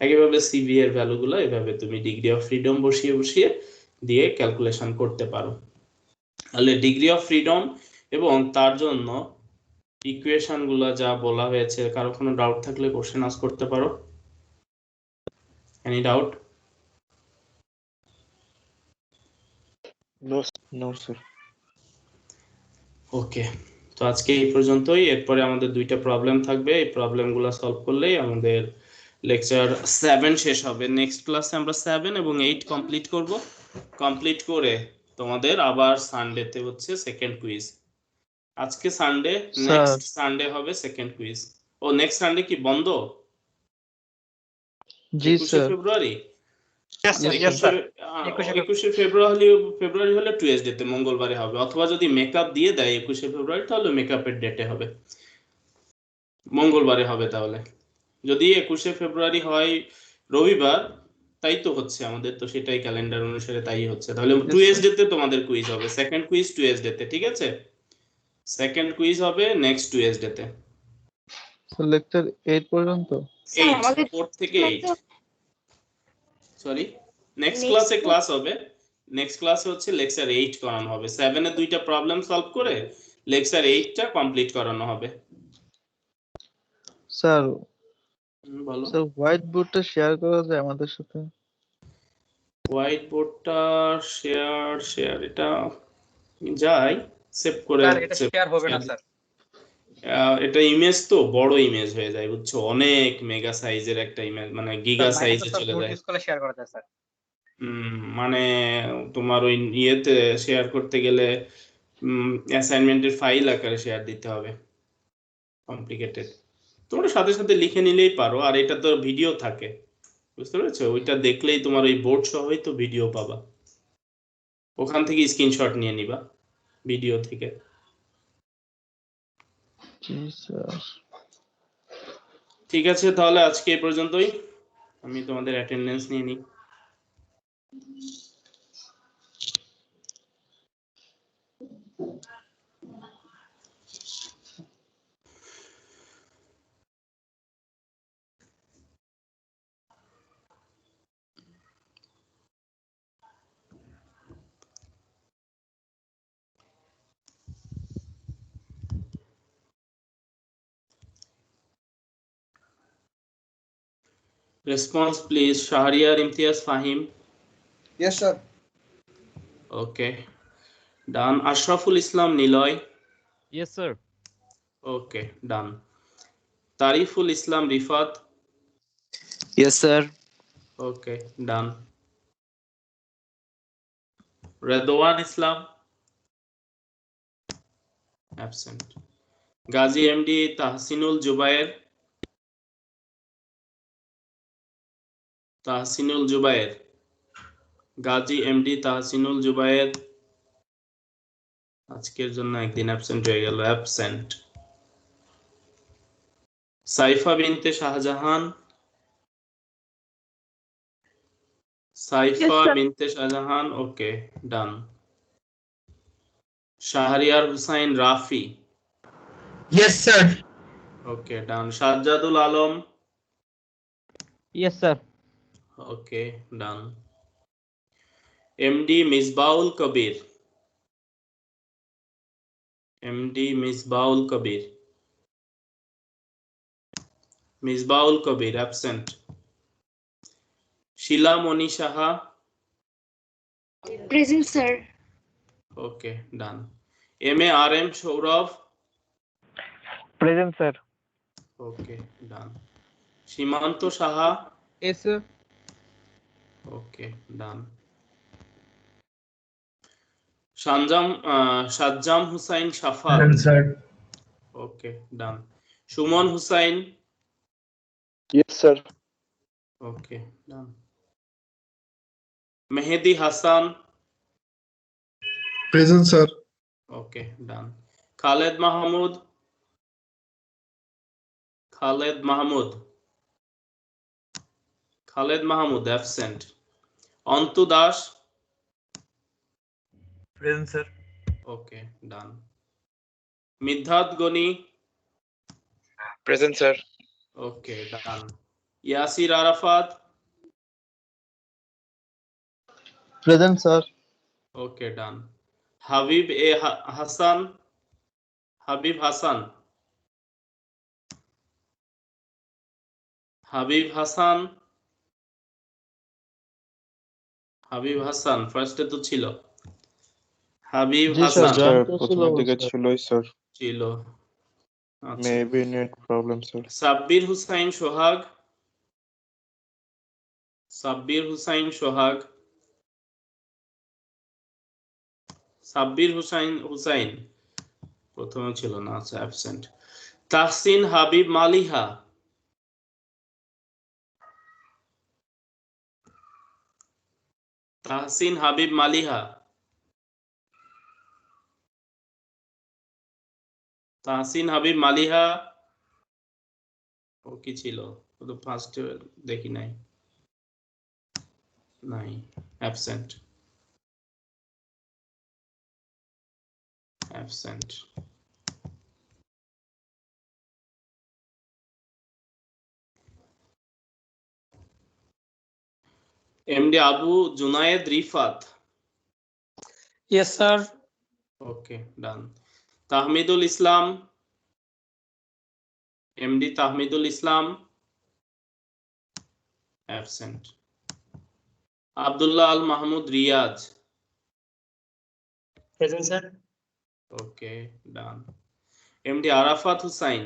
A: একইভাবে সিভি এর ভ্যালুগুলো এভাবে তুমি ডিগ্রি অফ ফ্রিডম বসিয়ে বসিয়ে দিয়ে ক্যালকুলেশন করতে পারো। তাহলে ডিগ্রি অফ ফ্রিডম এবং তার জন্য ইকুয়েশন গুলো যা বলা হয়েছে, কারো কোনো ডাউট থাকলে কোশ্চেন আস্ক করতে পারো। Any doubt?
F: No sir.
A: Okay, তো আজকে এই পর্যন্তই। এরপরে আমাদের দুইটা প্রবলেম থাকবে, এই প্রবলেমগুলো সলভ করলেই আমাদের লেকচার 7 শেষ হবে। নেক্সট ক্লাসে আমরা 7 এবং 8 কমপ্লিট করব। কমপ্লিট করে তোমাদের আবার সানডেতে হচ্ছে সেকেন্ড কুইজ। আজকে সানডে, নেক্সট সানডে হবে সেকেন্ড কুইজ। ও নেক্সট সানডে কি বন্ধ?
B: জি
A: 21শে
B: স্যার।
A: ফেব্রুয়ারি?
C: Yes, sir. Yes, sir.
A: 21শে ফেব্রুয়ারি হলে টুয়েসডেতে, মঙ্গলবারে হবে, অথবা যদি মেকআপ দিয়ে দেয় 21শে ফেব্রুয়ারি তাহলে মেকআপের ডেটে হবে, মঙ্গলবারে হবে। তাহলে যদি 21শে ফেব্রুয়ারি হয় রবিবার, তাই তো হচ্ছে আমাদের, তো সেটাই ক্যালেন্ডার অনুসারে তাই হচ্ছে। তাহলে টুয়েসডেতে তোমাদের কুইজ হবে, সেকেন্ড কুইজ টুয়েসডেতে, ঠিক আছে? সেকেন্ড কুইজ হবে নেক্সট টুয়েসডেতে।
B: স্যার লেকচার 8 পর্যন্ত?
A: 8 4 থেকে 8, সরি নেক্সট ক্লাসে ক্লাস হবে। নেক্সট ক্লাসে হচ্ছে লেকচার 8 করানো হবে। 7 এর দুইটা প্রবলেম সলভ করে লেকচার 8টা কমপ্লিট করানো হবে।
B: স্যার
A: বলো।
B: স্যার হোয়াইট বোর্ডটা শেয়ার করা যায় আমাদের সাথে?
A: হোয়াইট বোর্ডটা শেয়ার এটা যাই সেভ করে,
C: স্যার এটা শেয়ার হবে না স্যার।
A: এটা ইমেজ তো বড় ইমেজ হয়ে যায়, বুঝছো, অনেক মেগা সাইজের একটা ইমেজ, মানে গিগা সাইজে চলে যায়।
C: নোট ইউজ করে শেয়ার করা যায় স্যার।
A: মানে তোমার ওই ইয়েতে শেয়ার করতে গেলে অ্যাসাইনমেন্টের ফাইল আকারে শেয়ার দিতে হবে, কমপ্লিকেটেড। তোমরা সাথে সাথে লিখে নিলেই পারো, আর এটা তো ভিডিও থাকে, বুঝতে পেরেছো? ওইটা দেখলেই তোমার ওই বোর্ড সহই তো ভিডিও পাবা, ওখান থেকে স্ক্রিনশট নিয়ে নিবা ভিডিও থেকে।
B: জি স্যার।
A: ঠিক আছে, তাহলে আজকে এই পর্যন্তই। আমি তোমাদের অ্যাটেন্ডেন্স নিয়ে নিই। Response please. Shahriyar, Imtiaz, Fahim.
G: Yes, sir.
A: Okay. Done. Ashraful Islam, Niloy.
H: Yes, sir.
A: Okay, done. Tariful Islam, Rifat.
G: Yes, sir.
A: Okay, done. Redwan Islam. Absent. Ghazi MD, Tahsinul Jubair. Tahsinul Jubair. Ghazi MD, Tahsinul Jubair. আজকের জন্য একদিন absent হয়ে গেল, absent. Saifa বিনতে শাহজাহান। সাইফা বিনতে শাহজাহান, ওকে, ডান। Shahriar Hussain Rafi.
G: Yes, sir.
A: Okay, ডান। Sajjadul Alam.
D: Yes, sir.
A: Okay, done. MD Misbaul কবির। MD Misbaul কবির। মিসবাউল কবির absent. শিলা মনি Saha.
I: Present, sir.
A: Okay, ডান। MARM Sourav.
D: Present, sir.
A: Okay, ডান। সীমান্ত Saha.
E: Yes, sir.
A: Okay, ডান। সাজ্জাম হুসাইন শাফাত।
G: Present, sir.
A: Okay, ডান। Suman Hussain.
F: Yes, sir.
A: Okay, ডান। Mehedi Hasan.
G: Present, sir.
A: Okay, ডান। Khaled Mahmud. Khaled Mahmud. Khaled Mahmud absent. Antu Das.
G: Present, sir.
A: Okay, done. Middhat Goni.
G: Present, sir.
A: Okay, done. Yasir Arafat.
B: Present, sir.
A: Okay, done. Habib এ হাসান। হাবিব হাসান। হাবিব হাসান। হাবিব হাসান ফার্স্টে তো ছিল। হাবিব
B: জি,
A: Hasan
B: sir.
F: Sir
B: তো ছিল,
F: প্রথমের দিকে
B: sir.
F: ছিলই স্যার,
A: ছিল। আচ্ছা।
F: Maybe net problem sir.
A: Sabbir Husain Sohag. Sabbir Husain Sohag. Sabbir Husain প্রথমে ছিল না, আচ্ছা, অ্যাবসেন্ট। তাহসিন হাবিব মালিহা। তাহসিন হাবিব মালিহা। তাহসিন হাবিব মালিহা। ও কি ছিল, ও তো ফার্স্ট দেখি নাই। নাই, absent. Absent. MD Abu Junayed Rifat.
C: Yes, sir.
A: Okay, done. Tahmidul Islam. MD Tahmidul Islam absent. Abdullah Al Mahmud Riaz.
C: Present, sir.
A: Okay, done. MD Arafat Husain.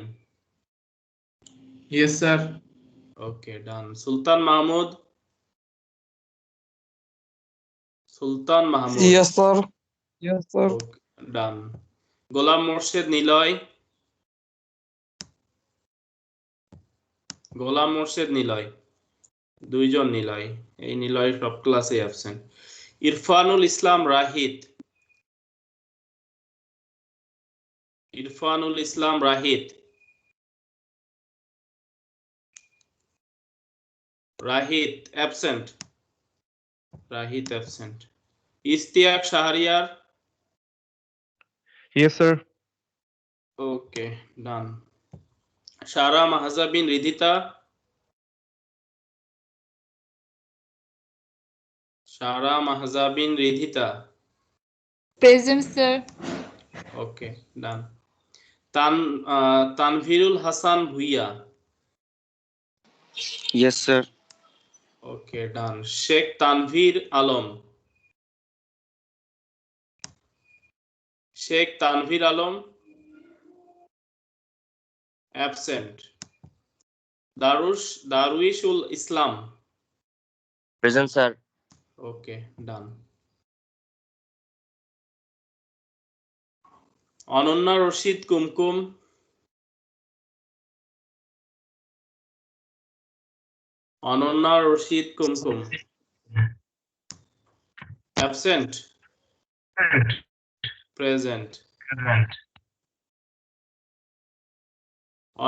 G: Yes, sir.
A: Okay, done. Sultan Mahmud. Sultan Mahmud.
G: Yes, sir. Yes, sir.
A: Okay, done. Golam Morshed Niloy. Golam Morshed Niloy, দুইজন নিলয়, এই নিলয় সব ক্লাসে absent. Irfanul Islam Rahid. Irfanul Islam Rahid. Rahit absent. Rahit absent. Istiak Shahriar.
B: Yes, sir.
A: Okay done. Sara Mahjabin Ridhita. Sara Mahjabin Ridhita.
H: Present, sir.
A: Okay done. Tanvirul Hasan Bhuiyan.
G: Yes, sir.
A: Okay done. Sheikh Tanvir Alam. Sheikh Tanvir Alam absent. Daruishul Islam.
G: Present, sir.
A: Okay done. Ananya Rashid Kumkum. Ananya Rashid Kumkum absent. Present.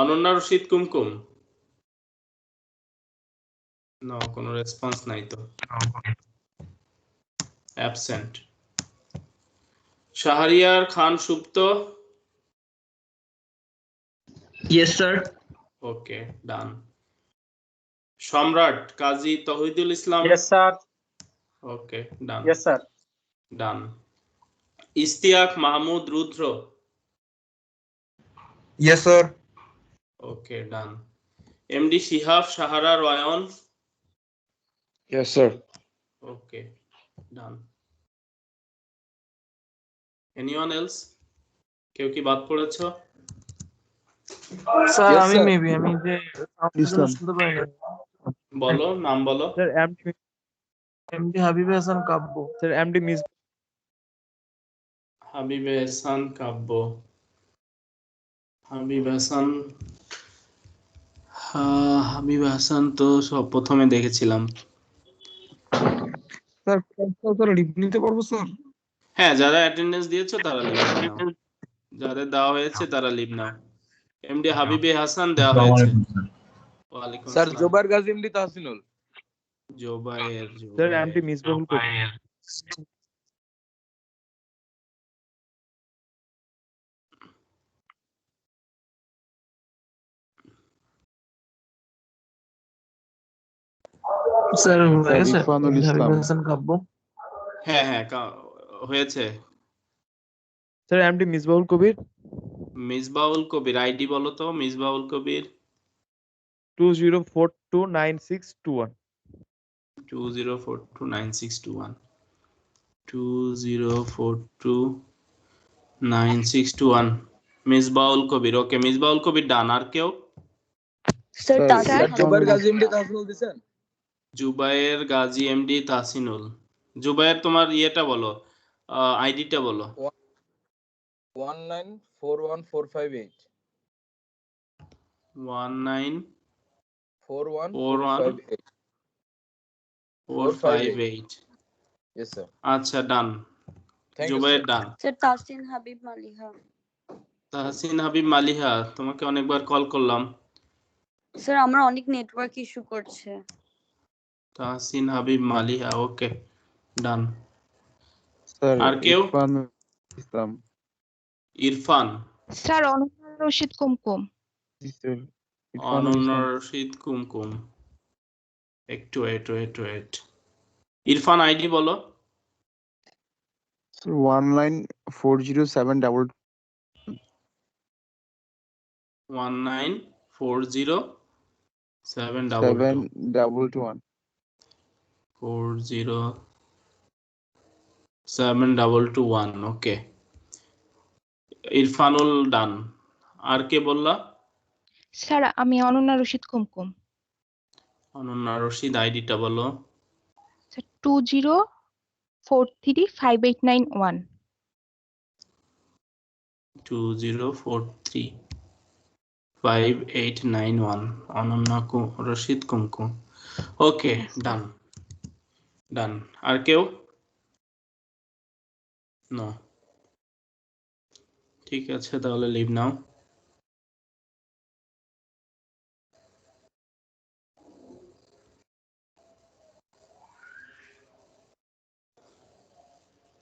A: Ananya Rashid Kumkum. না, কোনো response নাই তো। Absent. Shahriar খান সুপ্ত।
G: Yes, sir.
A: Okay done. Samrat Kazi Tauhidul Islam.
C: Yes, sir.
A: Okay done.
C: Yes, sir.
A: Done. Istiak Mahmud Rudra.
G: Yes, sir.
A: Okay done. MD Shihab Sahara Royon.
F: Yes, sir.
A: Okay done. Anyone else? কেউ কি বাদ পড়েছো?
G: Sir,
F: Yes,
G: আমি
F: sir.
G: maybe আমি যে
B: ইসলাম।
G: শুনতে পাই না।
A: বলো, নাম বলো।
B: Sir,
G: এমডি হাবিব হাসান কাব্য।
B: sir, MD Miss.
A: হাবিব এহসান কাব্য। হাবিব হাসান। হাবিব হাসান তো সব প্রথমে দেখেছিলাম।
G: স্যার স্যার লিভ নিতে পারবো স্যার?
A: হ্যাঁ, যারা অ্যাটেন্ডেন্স দিয়েছো তারা লিভ নাও। যাদের দেওয়া হয়েছে তারা লিভ নাও। এমডি হাবিবে হাসান দেওয়া হয়েছে। ওয়ালাইকুম
I: স্যার
A: আসসালাম।
I: Jobar Gazi MD Tahsinul.
A: Jobayer.
B: Sir, MD Misbahul Kabir.
G: Sir
B: Sir, Irfanul Islam.
G: Habib Hasan Kabbo.
A: হ্যাঁ হ্যাঁ হয়েছে।
B: Sir, MD Misbahul Kabir.
A: Misbaul Kabir ID বলো তো। মিসবাউল কবির
B: 20429621.
A: 20429621 20429621 মিসবাউল কবির। ওকে মিসবাউল কবির ডান। আর কেউ?
H: Sir,
B: Sir,
H: Tasir
I: sir Jobar
B: Irfanul
I: Gazi MD Tahsinul দিছেন?
A: জুবায়ের গাজী এমডি তাহসিনুল। জুবায়ের তোমার ইয়েটা বলো, আইডিটা বলো।
I: 1941458
A: 1941458
I: 458 Yes sir.
A: আচ্ছা ডান।
I: Thank you
A: Zubair
I: sir.
A: Done.
H: Sir, Tasin Habib Maliha.
A: Tahsin Habib Maliha, তোমাকে অনেকবার কল করলাম।
H: Sir, আমার অনেক নেটওয়ার্ক ইস্যু করছে।
A: তাহসিন হাবিব মালিহা। ওকে ডান।
B: Sir,
A: আর কেউ?
B: Irfanul Islam.
A: Irfan.
J: Sir Ananya Rashid Kumkum.
B: Yes, sir. Irfanul
A: Ananya
B: Islam.
A: Rashid Kumkum. একটু ওয়েট। ইরফান আইডি বলো।
B: Sir, 1940722.
A: 1940722
B: 721.
A: 40721 ওকে। ইরফানুল ডান। আর কে বললা?
J: স্যার আমি অনন্যা রশিদ কুমকুম।
A: অনন্যা রশিদ আইডিটা বলো।
J: স্যার 20435891।
A: 20435891 অনন্যা রশিদ কুমকুম। ওকে ডান। আর কেউ? নো। ঠিক আছে, তাহলে লিভ নাও।